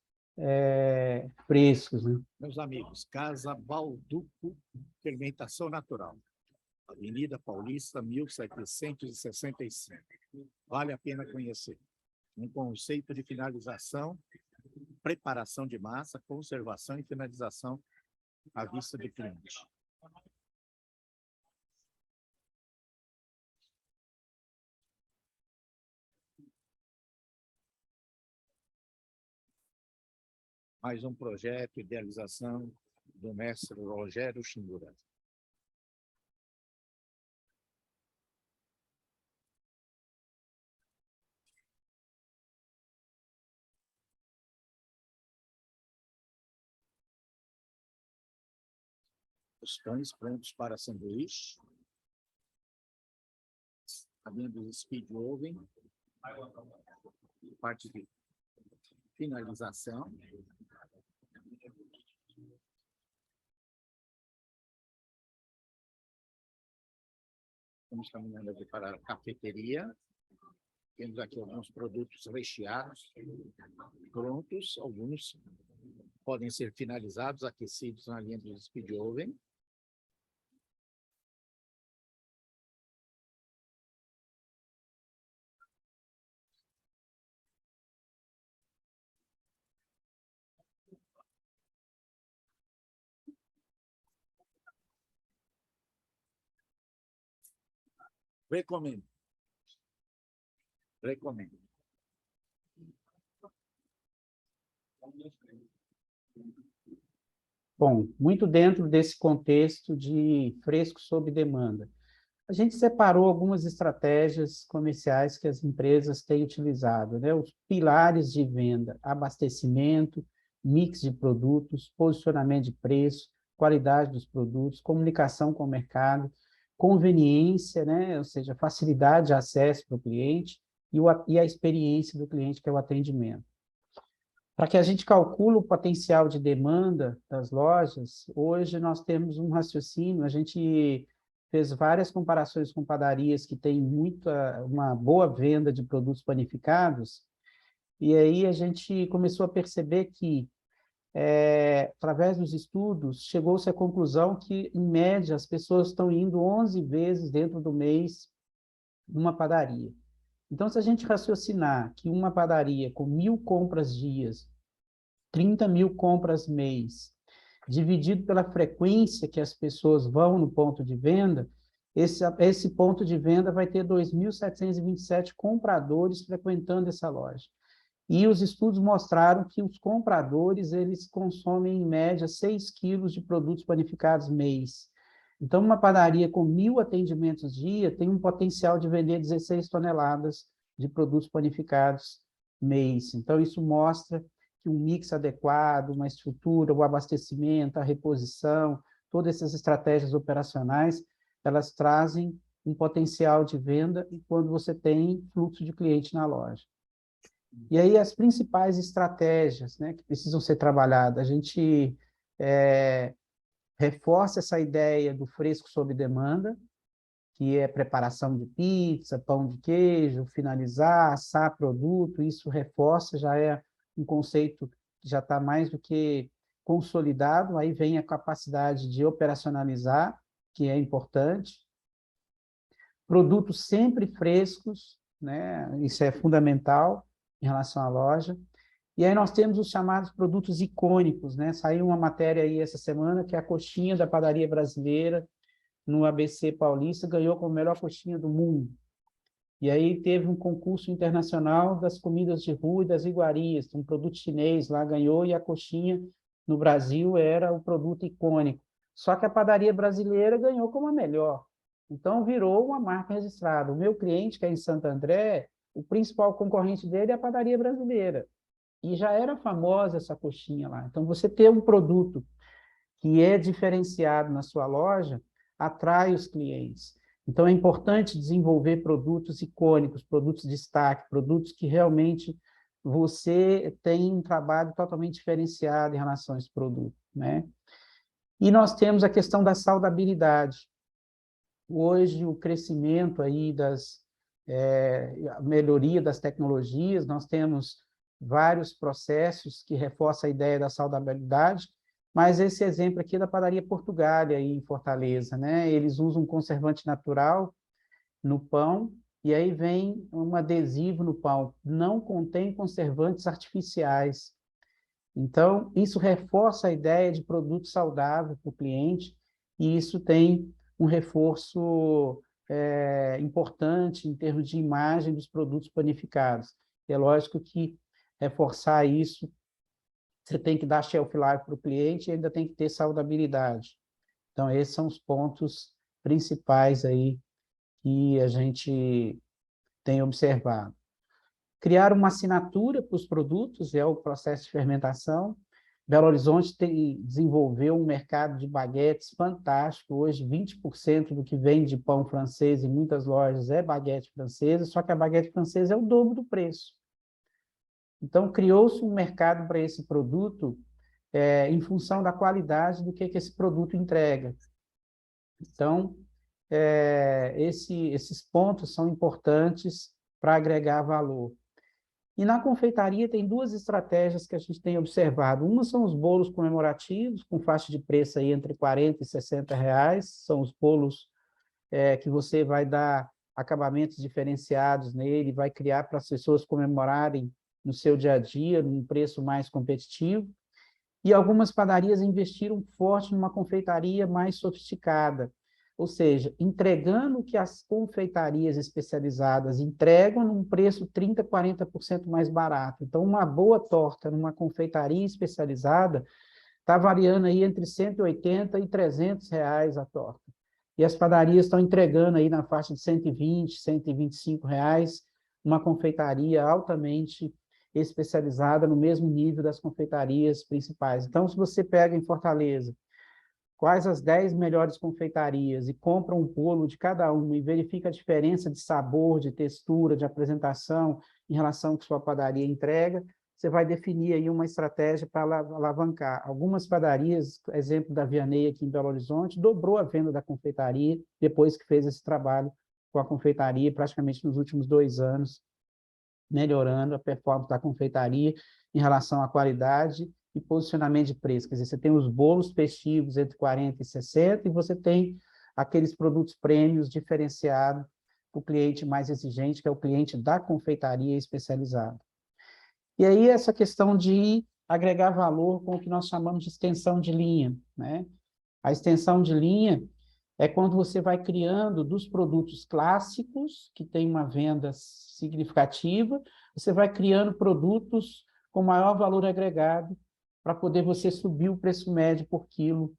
frescos, né? Meus amigos, Casa Balduco Fermentação Natural, Avenida Paulista, 1765. Vale a pena conhecer. Um conceito de finalização, preparação de massa, conservação e finalização à vista do cliente. Mais um projeto, idealização do mestre Rogério Shimura. Os pães prontos para sanduíche. Cabine do speed oven. Parte de finalização. Estamos caminhando aqui para a cafeteria. Temos aqui alguns produtos recheados, prontos, alguns Podem ser finalizados, aquecidos na linha do speed oven. Recomendo. Recomendo. Bom, muito dentro desse contexto de fresco sob demanda. A gente separou algumas estratégias comerciais que as empresas têm utilizado, né? Os pilares de venda: abastecimento, mix de produtos, posicionamento de preço, qualidade dos produtos, comunicação com o mercado, conveniência, né? Ou seja, facilidade de acesso para o cliente e a experiência do cliente, que é o atendimento. Para que a gente calcule o potencial de demanda das lojas, hoje nós temos um raciocínio, a gente fez várias comparações com padarias que têm uma boa venda de produtos panificados, e aí a gente começou a perceber que, através dos estudos, chegou-se à conclusão que, em média, as pessoas estão indo 11 vezes dentro do mês numa padaria. Então, se a gente raciocinar que uma padaria com 1.000 compras dias, 30.000 compras mês, dividido pela frequência que as pessoas vão no ponto de venda, esse ponto de venda vai ter 2.727 compradores frequentando essa loja. E os estudos mostraram que os compradores, eles consomem, em média, 6 quilos de produtos panificados mês. Então, uma padaria com 1.000 atendimentos dia tem um potencial de vender 16 toneladas de produtos panificados mês. Então, isso mostra que um mix adequado, uma estrutura, o abastecimento, a reposição, todas essas estratégias operacionais, elas trazem um potencial de venda e quando você tem fluxo de cliente na loja. E aí as principais estratégias, né, que precisam ser trabalhadas, a gente reforça essa ideia do fresco sob demanda, que é preparação de pizza, pão de queijo, finalizar, assar produto, isso reforça, já é um conceito que já está mais do que consolidado, aí vem a capacidade de operacionalizar, que é importante. Produtos sempre frescos, né? Isso é fundamental em relação à loja. E aí nós temos os chamados produtos icônicos, né? Saiu uma matéria aí essa semana que é a coxinha da padaria brasileira, no ABC Paulista, ganhou como melhor coxinha do mundo. E aí teve um concurso internacional das comidas de rua e das iguarias, um produto chinês lá ganhou, e a coxinha no Brasil era o produto icônico. Só que a padaria brasileira ganhou como a melhor. Então, virou uma marca registrada. O meu cliente, que é em Santo André, o principal concorrente dele é a padaria brasileira. E já era famosa essa coxinha lá. Então, você ter um produto que é diferenciado na sua loja, atrai os clientes. Então, é importante desenvolver produtos icônicos, produtos de destaque, produtos que realmente você tem um trabalho totalmente diferenciado em relação a esse produto, né? E nós temos a questão da saudabilidade. Hoje, o crescimento aí a melhoria das tecnologias, nós temos vários processos que reforçam a ideia da saudabilidade, mas esse exemplo aqui é da padaria Portugália, aí em Fortaleza, né? Eles usam um conservante natural no pão, e aí vem um adesivo no pão, não contém conservantes artificiais. Então, isso reforça a ideia de produto saudável para o cliente, e isso tem um reforço importante em termos de imagem dos produtos panificados. É lógico que reforçar isso, você tem que dar shelf life para o cliente e ainda tem que ter saudabilidade. Então, esses são os pontos principais aí que a gente tem observado. Criar uma assinatura para os produtos, é o processo de fermentação. Belo Horizonte desenvolveu um mercado de baguetes fantástico. Hoje, 20% do que vende de pão francês em muitas lojas é baguete francesa, só que a baguete francesa é o dobro do preço. Então, criou-se um mercado para esse produto em função da qualidade do que esse produto entrega. Então, esses pontos são importantes para agregar valor. E na confeitaria tem duas estratégias que a gente tem observado. Uma são os bolos comemorativos, com faixa de preço aí entre 40 e 60 reais. São os bolos que você vai dar acabamentos diferenciados nele, vai criar para as pessoas comemorarem no seu dia a dia, num preço mais competitivo. E algumas padarias investiram forte numa confeitaria mais sofisticada, ou seja, entregando o que as confeitarias especializadas entregam num preço 30%, 40% mais barato. Então, uma boa torta numa confeitaria especializada está variando aí entre 180 e 300 reais a torta. E as padarias estão entregando aí na faixa de 120, 125 reais, uma confeitaria altamente especializada no mesmo nível das confeitarias principais. Então, se você pega em Fortaleza quais as 10 melhores confeitarias e compra um bolo de cada uma e verifica a diferença de sabor, de textura, de apresentação em relação ao que sua padaria entrega, você vai definir aí uma estratégia para alavancar. Algumas padarias, exemplo da Vianney aqui em Belo Horizonte, dobrou a venda da confeitaria depois que fez esse trabalho com a confeitaria, praticamente nos últimos 2 anos, melhorando a performance da confeitaria em relação à qualidade e posicionamento de preço. Quer dizer, você tem os bolos festivos entre 40 e 60 e você tem aqueles produtos prêmios diferenciados para o cliente mais exigente, que é o cliente da confeitaria especializada. E aí essa questão de agregar valor com o que nós chamamos de extensão de linha, né? A extensão de linha é quando você vai criando dos produtos clássicos, que tem uma venda significativa, você vai criando produtos com maior valor agregado para poder você subir o preço médio por quilo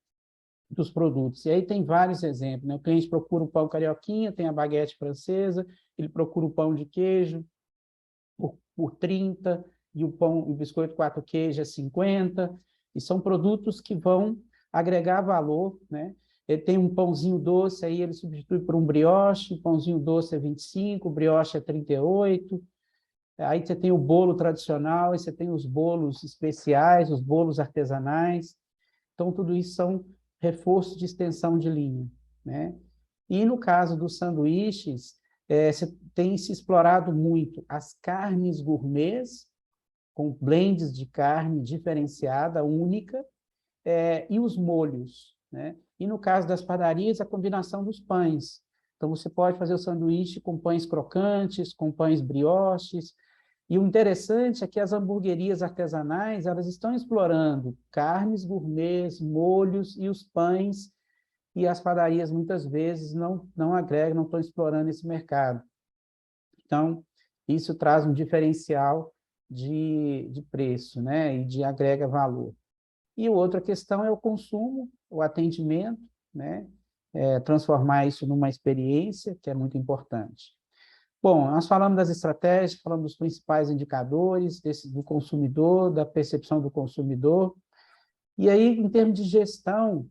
dos produtos. E aí tem vários exemplos, né? O cliente procura o pão carioquinha, tem a baguete francesa, ele procura o pão de queijo por 30, e o biscoito 4 queijos é 50, e são produtos que vão agregar valor, né? Ele tem um pãozinho doce, aí ele substitui por um brioche, o pãozinho doce é 25, o brioche é 38, aí você tem o bolo tradicional, aí você tem os bolos especiais, os bolos artesanais, então tudo isso são reforços de extensão de linha, né? E no caso dos sanduíches, você tem se explorado muito as carnes gourmets, com blends de carne diferenciada, única, e os molhos, né? E no caso das padarias, a combinação dos pães. Então, você pode fazer o sanduíche com pães crocantes, com pães brioches, e o interessante é que as hamburguerias artesanais, elas estão explorando carnes gourmets, molhos e os pães, e as padarias, muitas vezes, não agregam, não estão explorando esse mercado. Então, isso traz um diferencial de preço, né? E de agrega valor. E outra questão é o consumo, o atendimento, né? Transformar isso numa experiência, que é muito importante. Bom, nós falamos das estratégias, falamos dos principais indicadores do consumidor, da percepção do consumidor. E aí, em termos de gestão,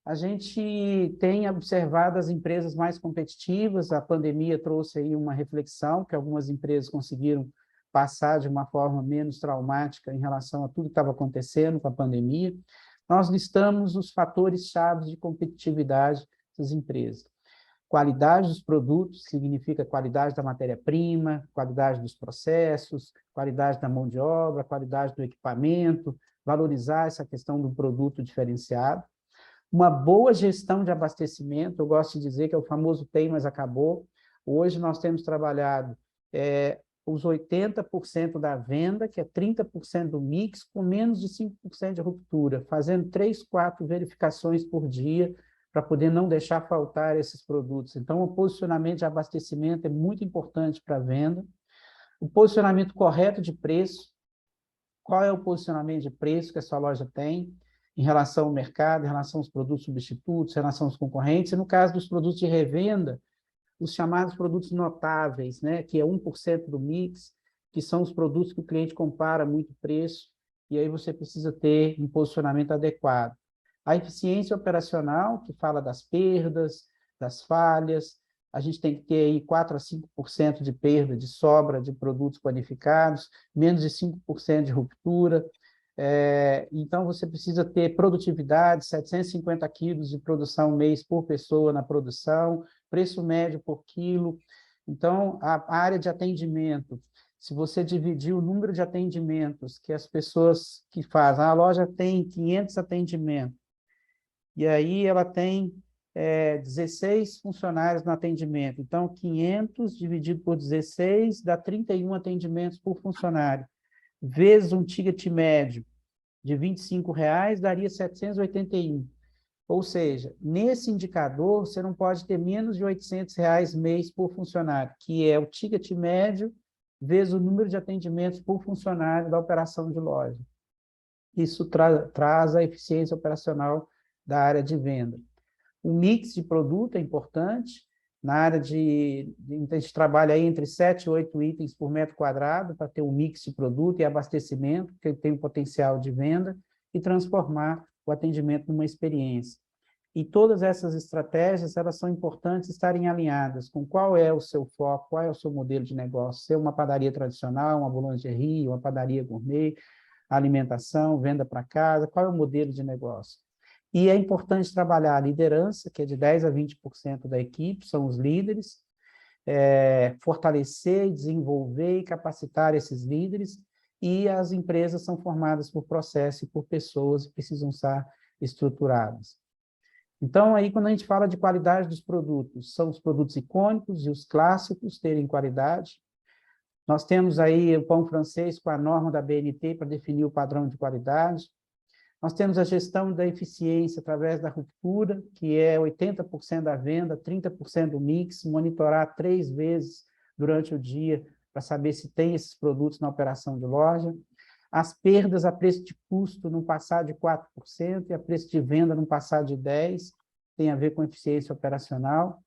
a gente tem observado as empresas mais competitivas, a pandemia trouxe aí uma reflexão, que algumas empresas conseguiram passar de uma forma menos traumática em relação a tudo que estava acontecendo com a pandemia. Nós listamos os fatores-chave de competitividade das empresas. Qualidade dos produtos, significa qualidade da matéria-prima, qualidade dos processos, qualidade da mão de obra, qualidade do equipamento, valorizar essa questão do produto diferenciado. Uma boa gestão de abastecimento, eu gosto de dizer que é o famoso tem, mas acabou. Hoje nós temos trabalhado os 80% da venda, que é 30% do mix, com menos de 5% de ruptura, fazendo 3, 4 verificações por dia, para poder não deixar faltar esses produtos. Então, o posicionamento de abastecimento é muito importante para a venda. O posicionamento correto de preço. Qual é o posicionamento de preço que a sua loja tem em relação ao mercado, em relação aos produtos substitutos, em relação aos concorrentes. E no caso dos produtos de revenda, os chamados produtos notáveis, né, que é 1% do mix, que são os produtos que o cliente compara muito preço, e aí você precisa ter um posicionamento adequado. A eficiência operacional, que fala das perdas, das falhas, a gente tem que ter aí 4 a 5% de perda, de sobra de produtos qualificados, menos de 5% de ruptura. Então, você precisa ter produtividade, 750 quilos de produção mês por pessoa na produção, preço médio por quilo. Então, a área de atendimento, se você dividir o número de atendimentos que as pessoas que fazem, a loja tem 500 atendimentos, e aí ela tem 16 funcionários no atendimento. Então, 500 dividido por 16 dá 31 atendimentos por funcionário. Vezes um ticket médio de R$ 25,00, daria 781. Ou seja, nesse indicador, você não pode ter menos de R$ 800,00 mês por funcionário, que é o ticket médio vezes o número de atendimentos por funcionário da operação de loja. Isso traz a eficiência operacional da área de venda. O mix de produto é importante. Na área a gente trabalha aí entre 7 e 8 itens por metro quadrado para ter um mix de produto e abastecimento, que tem o potencial de venda, e transformar o atendimento numa experiência. E todas essas estratégias, elas são importantes estarem alinhadas com qual é o seu foco, qual é o seu modelo de negócio, se é uma padaria tradicional, uma boulangerie, uma padaria gourmet, alimentação, venda para casa, qual é o modelo de negócio. E é importante trabalhar a liderança, que é de 10% a 20% da equipe, são os líderes, fortalecer, desenvolver e capacitar esses líderes, e as empresas são formadas por processo e por pessoas que precisam estar estruturadas. Então, aí, quando a gente fala de qualidade dos produtos, são os produtos icônicos e os clássicos terem qualidade. Nós temos aí o pão francês com a norma da BNT para definir o padrão de qualidade. Nós temos a gestão da eficiência através da ruptura, que é 80% da venda, 30% do mix, monitorar 3 vezes durante o dia para saber se tem esses produtos na operação de loja. As perdas a preço de custo não passar de 4% e a preço de venda não passar de 10%, tem a ver com eficiência operacional.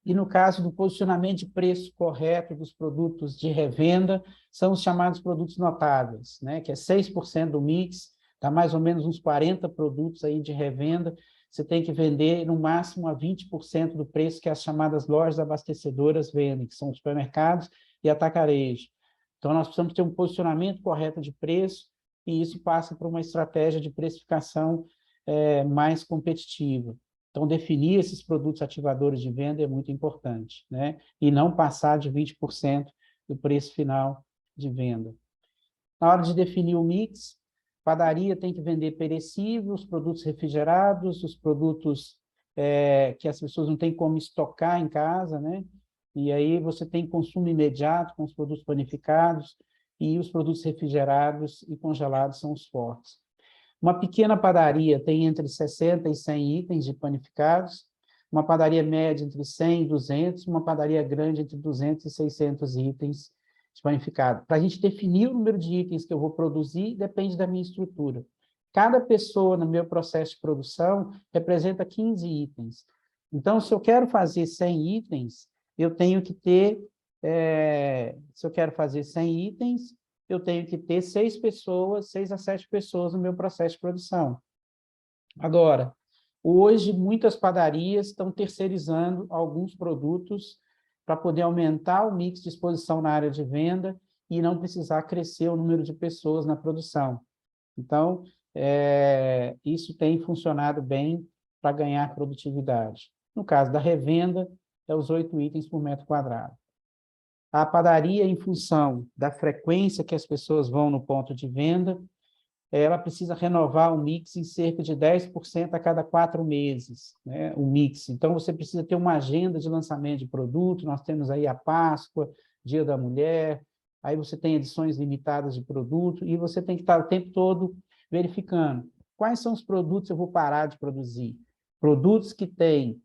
E no caso do posicionamento de preço correto dos produtos de revenda, são os chamados produtos notáveis, né? Que é 6% do mix, dá mais ou menos uns 40 produtos aí de revenda, você tem que vender no máximo a 20% do preço que as chamadas lojas abastecedoras vendem, que são os supermercados e atacarejo. Então, nós precisamos ter um posicionamento correto de preço, e isso passa por uma estratégia de precificação mais competitiva. Então, definir esses produtos ativadores de venda é muito importante, né? E não passar de 20% do preço final de venda. Na hora de definir o mix, padaria tem que vender perecíveis, produtos refrigerados, os produtos que as pessoas não têm como estocar em casa, né? E aí você tem consumo imediato com os produtos panificados, e os produtos refrigerados e congelados são os fortes. Uma pequena padaria tem entre 60 e 100 itens de panificados, uma padaria média entre 100 e 200, uma padaria grande entre 200 e 600 itens de panificado. Para a gente definir o número de itens que eu vou produzir, depende da minha estrutura. Cada pessoa no meu processo de produção representa 15 itens. Então, se eu quero fazer 100 itens, eu tenho que ter, se eu quero fazer 100 itens, eu tenho que ter 6 a 7 pessoas no meu processo de produção. Agora, hoje, muitas padarias estão terceirizando alguns produtos para poder aumentar o mix de exposição na área de venda e não precisar crescer o número de pessoas na produção. Então, isso tem funcionado bem para ganhar produtividade. No caso da revenda, é os 8 itens por metro quadrado. A padaria, em função da frequência que as pessoas vão no ponto de venda, ela precisa renovar o mix em cerca de 10% a cada 4 meses, né, o mix. Então, você precisa ter uma agenda de lançamento de produto, nós temos aí a Páscoa, Dia da Mulher, aí você tem edições limitadas de produto, e você tem que estar o tempo todo verificando quais são os produtos que eu vou parar de produzir. Produtos que têm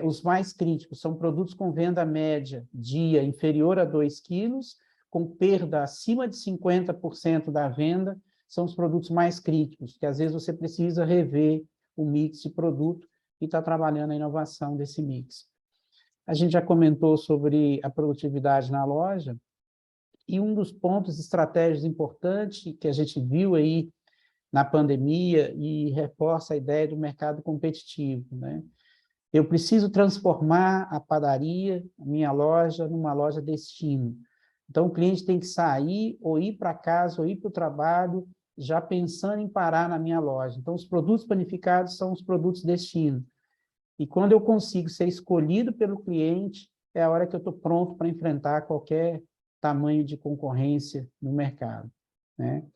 os mais críticos, são produtos com venda média dia inferior a 2 quilos, com perda acima de 50% da venda, são os produtos mais críticos, que às vezes você precisa rever o mix de produto e está trabalhando a inovação desse mix. A gente já comentou sobre a produtividade na loja, e um dos pontos estratégicos importantes que a gente viu aí na pandemia e reforça a ideia do mercado competitivo, né? Eu preciso transformar a padaria, a minha loja, numa loja destino. Então, o cliente tem que sair, ou ir para casa, ou ir para o trabalho, já pensando em parar na minha loja. Então, os produtos panificados são os produtos destino. E quando eu consigo ser escolhido pelo cliente, é a hora que eu estou pronto para enfrentar qualquer tamanho de concorrência no mercado, né?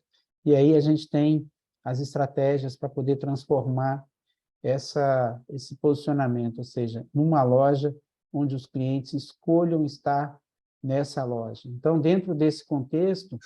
E aí a gente tem as estratégias para poder transformar esse posicionamento, ou seja, numa loja onde os clientes escolham estar nessa loja. Então, dentro desse contexto,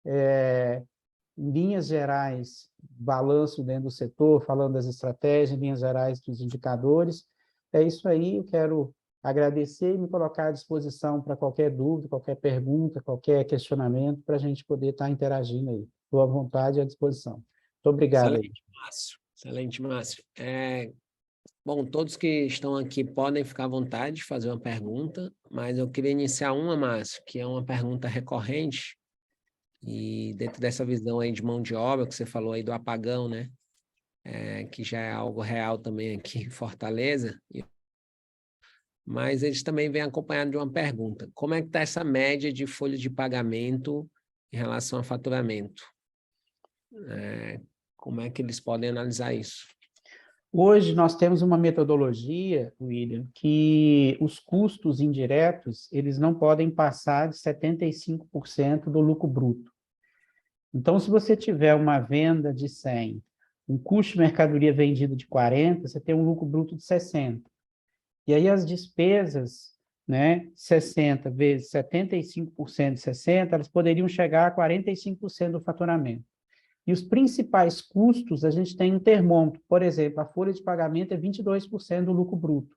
em linhas gerais, balanço dentro do setor, falando das estratégias, em linhas gerais dos indicadores, é isso aí, eu quero agradecer e me colocar à disposição para qualquer dúvida, qualquer pergunta, qualquer questionamento, para a gente poder estar interagindo aí. Estou à vontade e à disposição. Muito obrigado. Excelente, Márcio. Excelente, Márcio. Bom, todos que estão aqui podem ficar à vontade de fazer uma pergunta, mas eu queria iniciar uma, Márcio, que é uma pergunta recorrente, e dentro dessa visão aí de mão de obra, que você falou aí do apagão, né? Que já é algo real também aqui em Fortaleza, mas eles também vêm acompanhado de uma pergunta. Como é que está essa média de folha de pagamento em relação a faturamento? Como é que eles podem analisar isso? Hoje nós temos uma metodologia, William, que os custos indiretos, eles não podem passar de 75% do lucro bruto. Então, se você tiver uma venda de 100, um custo de mercadoria vendido de 40, você tem um lucro bruto de 60. E aí as despesas, né, 60 vezes 75% de 60, elas poderiam chegar a 45% do faturamento. E os principais custos, a gente tem um termômetro. Por exemplo, a folha de pagamento é 22% do lucro bruto.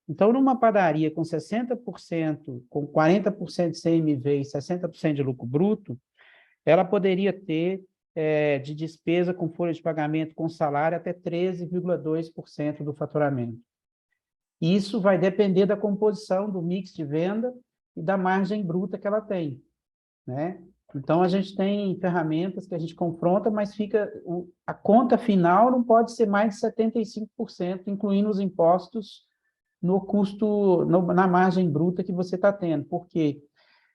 Então, numa padaria com 60%, com 40% de CMV e 60% de lucro bruto, ela poderia ter de despesa com folha de pagamento com salário até 13,2% do faturamento. Isso vai depender da composição do mix de venda e da margem bruta que ela tem, né? Então, a gente tem ferramentas que a gente confronta, mas a conta final não pode ser mais de 75%, incluindo os impostos no custo, na margem bruta que você está tendo. Por quê?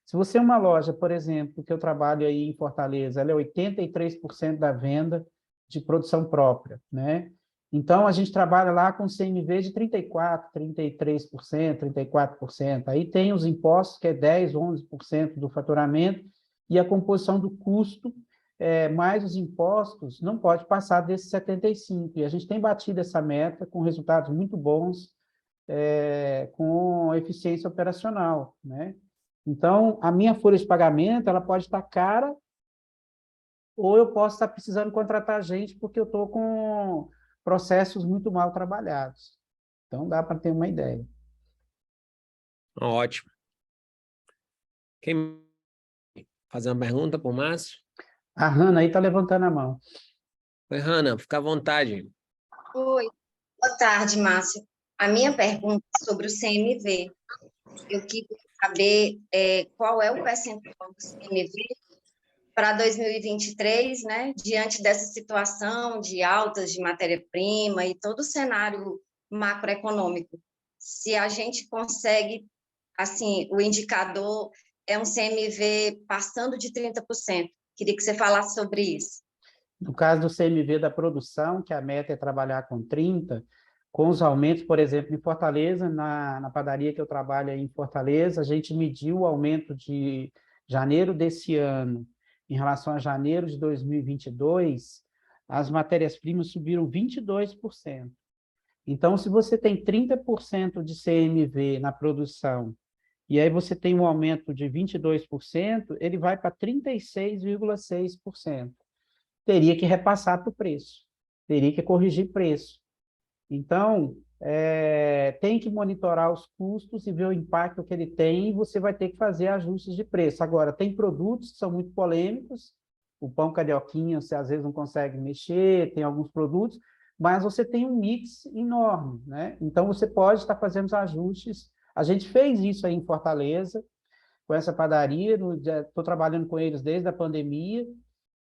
Se você é uma loja, por exemplo, que eu trabalho aí em Fortaleza, ela é 83% da venda de produção própria, né? Então, a gente trabalha lá com CMV de 34%, 33%, 34%. Aí tem os impostos, que é 10%, 11% do faturamento, e a composição do custo, mais os impostos, não pode passar desses 75%. E a gente tem batido essa meta com resultados muito bons, com eficiência operacional, né? Então, a minha folha de pagamento, ela pode estar cara, ou eu posso estar precisando contratar gente porque eu estou com processos muito mal trabalhados. Então, dá para ter uma ideia. Ótimo. Quem fazer uma pergunta para o Márcio? A Hanna aí está levantando a mão. Oi, Hanna, fica à vontade. Oi, boa tarde, Márcio. A minha pergunta é sobre o CMV. Eu queria saber qual é o percentual do CMV para 2023, né, diante dessa situação de altas de matéria-prima e todo o cenário macroeconômico. Se a gente consegue, assim, o indicador é um CMV passando de 30%. Queria que você falasse sobre isso. No caso do CMV da produção, que a meta é trabalhar com 30%, com os aumentos, por exemplo, em Fortaleza, na padaria que eu trabalho aí em Fortaleza, a gente mediu o aumento de janeiro desse ano em relação a janeiro de 2022, as matérias-primas subiram 22%. Então, se você tem 30% de CMV na produção, e aí você tem um aumento de 22%, ele vai para 36,6%. Teria que repassar para o preço, teria que corrigir preço. Então, tem que monitorar os custos e ver o impacto que ele tem, e você vai ter que fazer ajustes de preço. Agora, tem produtos que são muito polêmicos, o pão carioquinha você às vezes não consegue mexer, tem alguns produtos, mas você tem um mix enorme, né? Então, você pode estar fazendo os ajustes. A gente fez isso aí em Fortaleza, com essa padaria, estou trabalhando com eles desde a pandemia,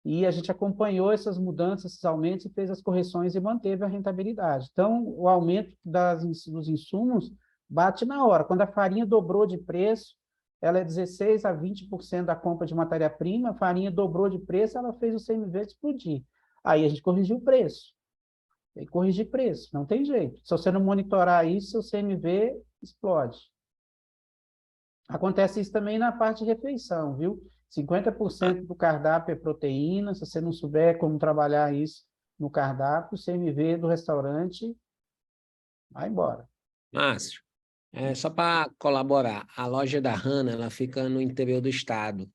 e a gente acompanhou essas mudanças, esses aumentos, e fez as correções e manteve a rentabilidade. Então, o aumento dos insumos bate na hora. Quando a farinha dobrou de preço, ela é 16% a 20% da compra de matéria-prima, a farinha dobrou de preço, ela fez o CMV explodir. Aí a gente corrigiu o preço. Tem que corrigir preço, não tem jeito. Se você não monitorar isso, seu CMV explode. Acontece isso também na parte de refeição, viu? 50% do cardápio é proteína, se você não souber como trabalhar isso no cardápio, o CMV do restaurante vai embora. Márcio, só para colaborar, a loja da Hanna, ela fica no interior do estado.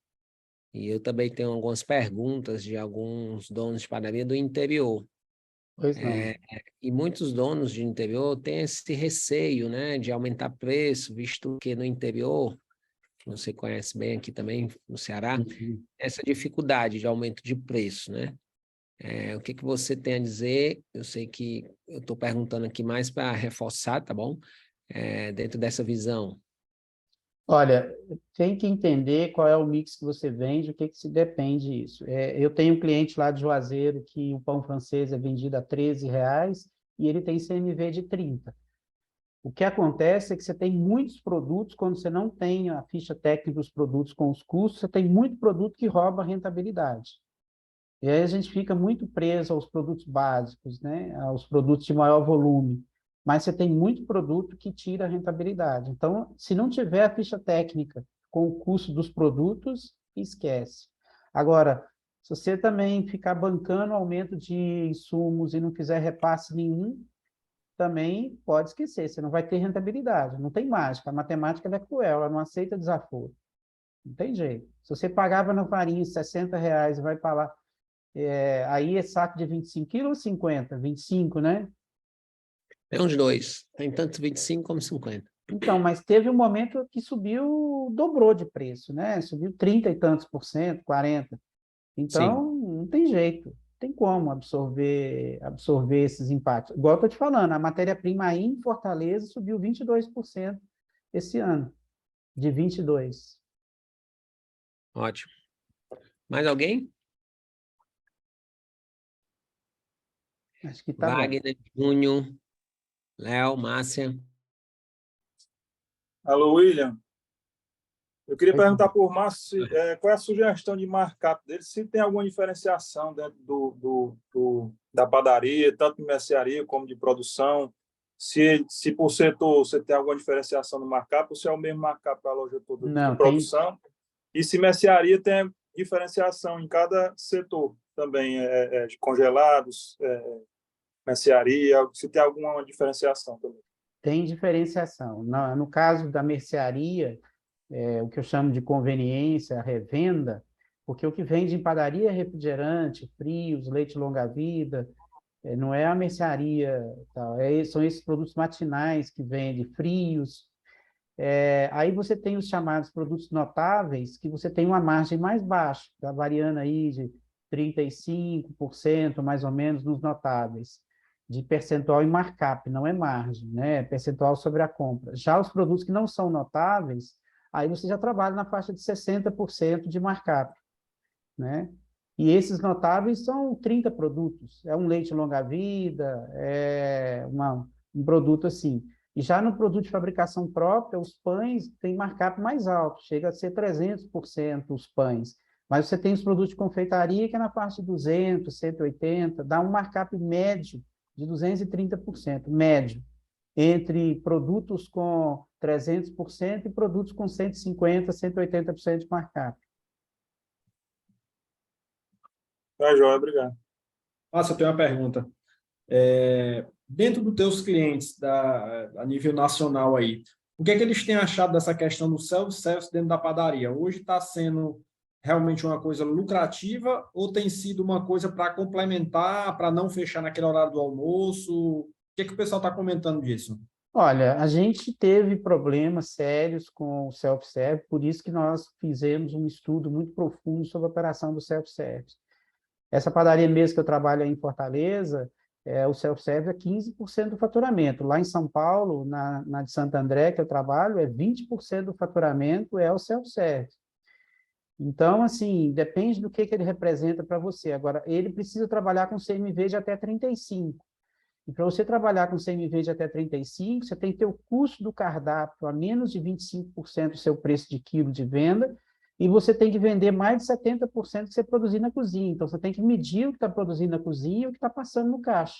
E eu também tenho algumas perguntas de alguns donos de padaria do interior. Pois não. E muitos donos de interior têm esse receio, né, de aumentar preço, visto que no interior, que você conhece bem aqui também, no Ceará, Uhum. essa dificuldade de aumento de preço, né? O que você tem a dizer? Eu sei que eu estou perguntando aqui mais para reforçar, tá bom? Dentro dessa visão. Olha, tem que entender qual é o mix que você vende, o que se depende disso. Eu tenho um cliente lá de Juazeiro que o pão francês é vendido a R$ 13 e ele tem CMV de 30. O que acontece é que você tem muitos produtos, quando você não tem a ficha técnica dos produtos com os custos, você tem muito produto que rouba a rentabilidade. E aí a gente fica muito preso aos produtos básicos, né? Aos produtos de maior volume. Mas você tem muito produto que tira a rentabilidade. Então, se não tiver a ficha técnica com o custo dos produtos, esquece. Agora, se você também ficar bancando aumento de insumos e não fizer repasse nenhum, também pode esquecer, você não vai ter rentabilidade. Não tem mágica, a matemática ela é cruel, ela não aceita desaforo. Não tem jeito. Se você pagava na farinha R$ 60 e vai para lá, aí é saco de 25 quilos ou 50? 25, né? Tem uns dois, tem tanto 25 como 50. Então, mas teve um momento que subiu, dobrou de preço, né? Subiu 30 e tantos por cento, 40. Então, não tem jeito, não tem como absorver esses impactos. Igual eu estou te falando, a matéria-prima aí em Fortaleza subiu 22% esse ano, de 22%. Ótimo. Mais alguém? Acho que tá bom. Wagner, Júnior, Léo, Márcia. Alô, William. Eu queria Pois perguntar por Márcio qual é a sugestão de markup dele, se tem alguma diferenciação dentro da padaria, tanto de mercearia como de produção, se por setor você tem alguma diferenciação no markup, ou se é o mesmo markup para a loja toda de Não, produção, e se mercearia tem diferenciação em cada setor também, de congelados, mercearia, se tem alguma diferenciação também. tem diferenciação. No caso da mercearia, o que eu chamo de conveniência, revenda, porque o que vende em padaria é refrigerante, frios, leite longa-vida, não é a mercearia, tal, são esses produtos matinais que vendem frios. Aí você tem os chamados produtos notáveis, que você tem uma margem mais baixa, está variando aí de 35%, mais ou menos, nos notáveis, de percentual em markup, não é margem, né? É percentual sobre a compra. Já os produtos que não são notáveis, aí você já trabalha na faixa de 60% de markup, né? E esses notáveis são 30 produtos. É um leite longa-vida, um produto assim. E já no produto de fabricação própria, os pães têm markup mais alto, chega a ser 300% os pães. Mas você tem os produtos de confeitaria, que é na faixa de 200, 180, dá um markup médio de 230%, médio, entre produtos com 300% e produtos com 150%, 180% de markup. Tá, joia, obrigado. Márcio, eu tenho uma pergunta. Dentro dos teus clientes a nível nacional aí, o que é que eles têm achado dessa questão do self-service dentro da padaria? Hoje está sendo realmente uma coisa lucrativa ou tem sido uma coisa para complementar, para não fechar naquele horário do almoço? O que é que o pessoal está comentando disso? Olha, a gente teve problemas sérios com o self-service, por isso que nós fizemos um estudo muito profundo sobre a operação do self-service. Essa padaria mesmo que eu trabalho aí em Fortaleza, o self-service é 15% do faturamento. Lá em São Paulo, na de Santo André, que eu trabalho, 20% do faturamento é o self-service. Então, assim, depende do que ele representa para você. Agora, ele precisa trabalhar com CMV de até 35. E para você trabalhar com CMV de até 35, você tem que ter o custo do cardápio a menos de 25% do seu preço de quilo de venda, e você tem que vender mais de 70% que você produzir na cozinha. Então, você tem que medir o que está produzindo na cozinha e o que está passando no caixa.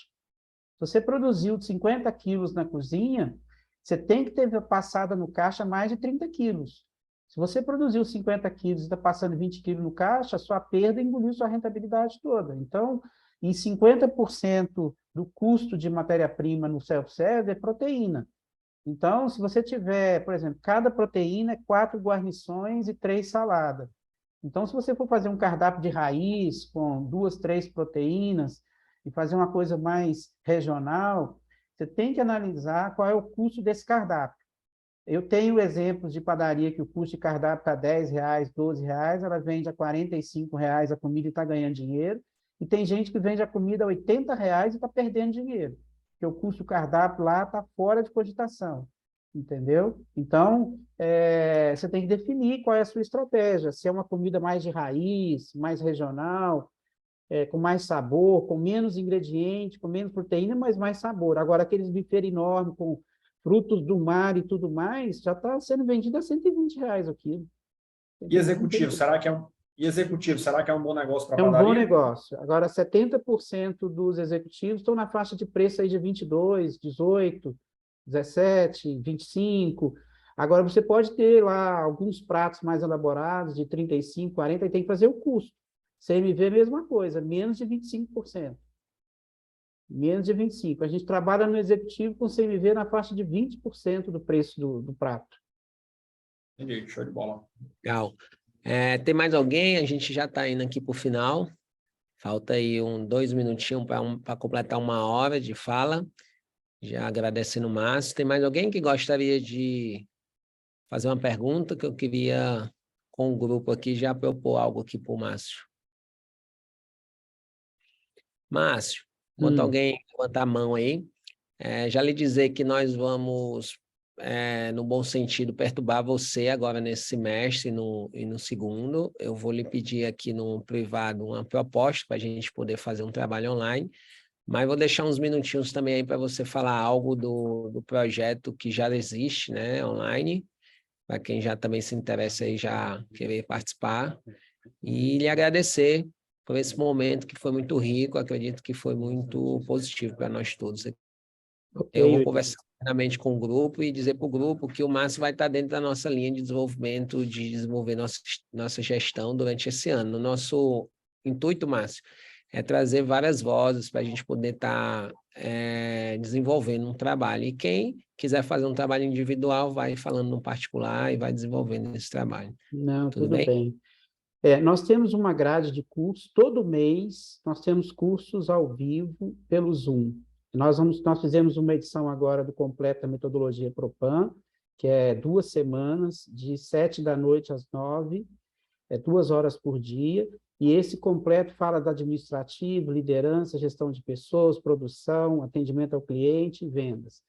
Se você produziu 50 quilos na cozinha, você tem que ter passado no caixa mais de 30 quilos. Se você produziu 50 quilos e está passando 20 quilos no caixa, a sua perda engoliu sua rentabilidade toda. Então, em 50% do custo de matéria-prima no self-serve é proteína. Então, se você tiver, por exemplo, cada proteína é 4 guarnições e 3 saladas. Então, se você for fazer um cardápio de raiz com 2, 3 proteínas e fazer uma coisa mais regional, você tem que analisar qual é o custo desse cardápio. Eu tenho exemplos de padaria que o custo de cardápio está R$10, R$12, ela vende a R$45 a comida e está ganhando dinheiro, e tem gente que vende a comida a R$80 e está perdendo dinheiro, porque o custo do cardápio lá está fora de cogitação, entendeu? Então, você tem que definir qual é a sua estratégia, se é uma comida mais de raiz, mais regional, com mais sabor, com menos ingrediente, com menos proteína, mas mais sabor. Agora, aqueles bufês enormes com frutos do mar e tudo mais, já está sendo vendido a R$120 o quilo. E executivo, será que é um bom negócio para a É um padaria? bom negócio. Agora, 70% dos executivos estão na faixa de preço aí de 22, 18, 17, 25. Agora, você pode ter lá alguns pratos mais elaborados, de 35, 40, e tem que fazer o custo. CMV, mesma coisa, menos de 25%. Menos de 25%. A gente trabalha no executivo com CMV na faixa de 20% do preço do prato. Entendi, show de bola. Legal. Tem mais alguém? A gente já está indo aqui para o final. Falta aí 2 minutinhos para completar 1 hora de fala. Já agradecendo o Márcio. Tem mais alguém que gostaria de fazer uma pergunta que eu queria, com o grupo aqui, já propor algo aqui para o Márcio? Márcio, enquanto alguém levanta a mão aí, já lhe dizer que nós vamos, no bom sentido, perturbar você agora nesse semestre e no segundo. Eu vou lhe pedir aqui no privado uma proposta para a gente poder fazer um trabalho online, mas vou deixar uns minutinhos também aí para você falar algo do projeto que já existe, né, online, para quem já também se interessa aí já querer participar, e lhe agradecer por esse momento que foi muito rico, acredito que foi muito positivo para nós todos. Eu vou conversar internamente com o grupo e dizer para o grupo que o Márcio vai estar dentro da nossa linha de desenvolvimento, de desenvolver nossa gestão durante esse ano. O nosso intuito, Márcio, é trazer várias vozes para a gente poder estar desenvolvendo um trabalho. E quem quiser fazer um trabalho individual, vai falando no particular e vai desenvolvendo esse trabalho. Não, Tudo tudo bem? bem. Nós temos uma grade de cursos, todo mês nós temos cursos ao vivo pelo Zoom. Nós fizemos uma edição agora do Completa Metodologia Propan, que é 2 semanas, de 7h às 9h, 2 horas por dia, e esse completo fala do administrativo, liderança, gestão de pessoas, produção, atendimento ao cliente e vendas.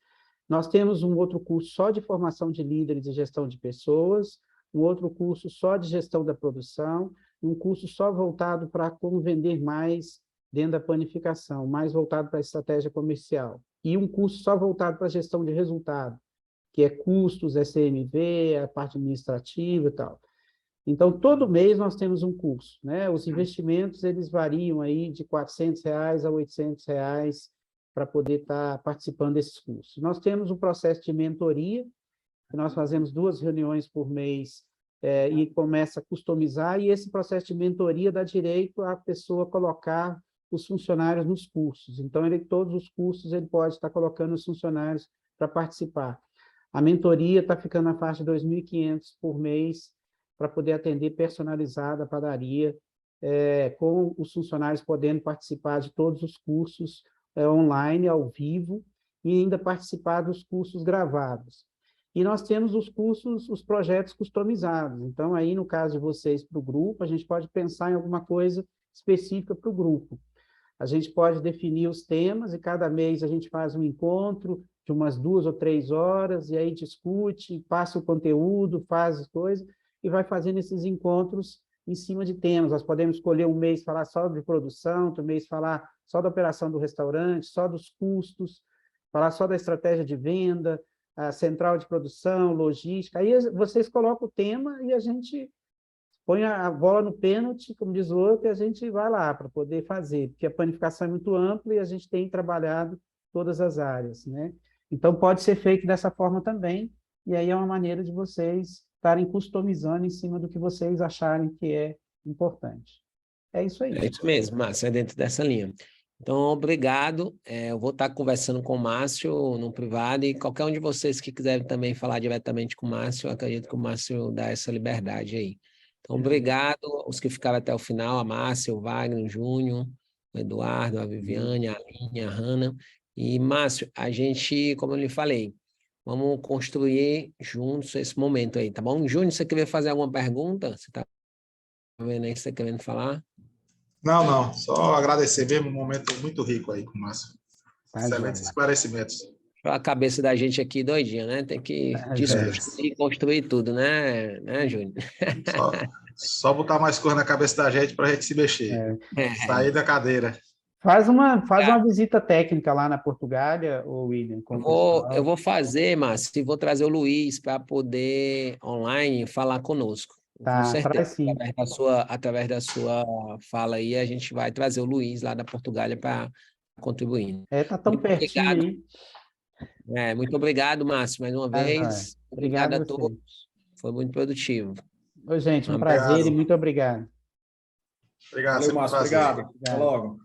Nós temos um outro curso só de formação de líderes e gestão de pessoas, um outro curso só de gestão da produção, um curso só voltado para como vender mais dentro da panificação, mais voltado para a estratégia comercial, e um curso só voltado para a gestão de resultado, que é custos, CMV, a parte administrativa e tal. Então, todo mês nós temos um curso, né? Os investimentos, eles variam aí de R$400 a R$800 para poder estar participando desses cursos. Nós temos um processo de mentoria, que nós fazemos 2 reuniões por mês e começa a customizar, e esse processo de mentoria dá direito à pessoa colocar os funcionários nos cursos. Então, todos os cursos ele pode estar colocando os funcionários para participar. A mentoria está ficando na faixa de R$2.500 por mês para poder atender personalizada a padaria, com os funcionários podendo participar de todos os cursos online, ao vivo, e ainda participar dos cursos gravados. E nós temos os cursos, os projetos customizados. Então, aí, no caso de vocês, para o grupo, a gente pode pensar em alguma coisa específica para o grupo. A gente pode definir os temas, e cada mês a gente faz um encontro de umas 2 ou 3 horas, e aí discute, passa o conteúdo, faz as coisas, e vai fazendo esses encontros em cima de temas. Nós podemos escolher um mês falar só de produção, outro mês falar só da operação do restaurante, só dos custos, falar só da estratégia de venda, a central de produção, logística. Aí vocês colocam o tema e a gente põe a bola no pênalti, como diz o outro, e a gente vai lá para poder fazer, porque a panificação é muito ampla e a gente tem trabalhado todas as áreas, né? Então, pode ser feito dessa forma também, e aí é uma maneira de vocês estarem customizando em cima do que vocês acharem que é importante. É isso aí. É isso mesmo, Márcio, é dentro dessa linha. Então, obrigado. Eu vou estar conversando com o Márcio no privado e qualquer um de vocês que quiserem também falar diretamente com o Márcio, eu acredito que o Márcio dá essa liberdade aí. Então, obrigado os que ficaram até o final, a Márcia, o Wagner, o Júnior, o Eduardo, a Viviane, a Aline, a Hanna. E, Márcio, a gente, como eu lhe falei, vamos construir juntos esse momento aí, tá bom? Júnior, você queria fazer alguma pergunta? Você está vendo aí que você está querendo falar? Não, só agradecer mesmo, um momento muito rico aí com o Márcio. Excelentes joia. esclarecimentos. A cabeça da gente aqui doidinha, né? Tem que desconstruir e construir tudo, né, Júnior? Só botar mais cor na cabeça da gente para a gente se mexer. Sair da cadeira. Faz uma visita técnica lá na Portugália, ô William. Eu vou fazer, Márcio, e vou trazer o Luiz para poder online falar conosco. Tá, Com certeza, traz sim. através da sua fala aí, a gente vai trazer o Luiz lá da Portugália para contribuir. Tá tão Muito pertinho obrigado. aí. Muito obrigado, Márcio, mais uma vez. Obrigado a todos. Foi muito produtivo. Ô, gente, um prazer e muito obrigado. Obrigado. Valeu, Márcio. Obrigado. Até logo.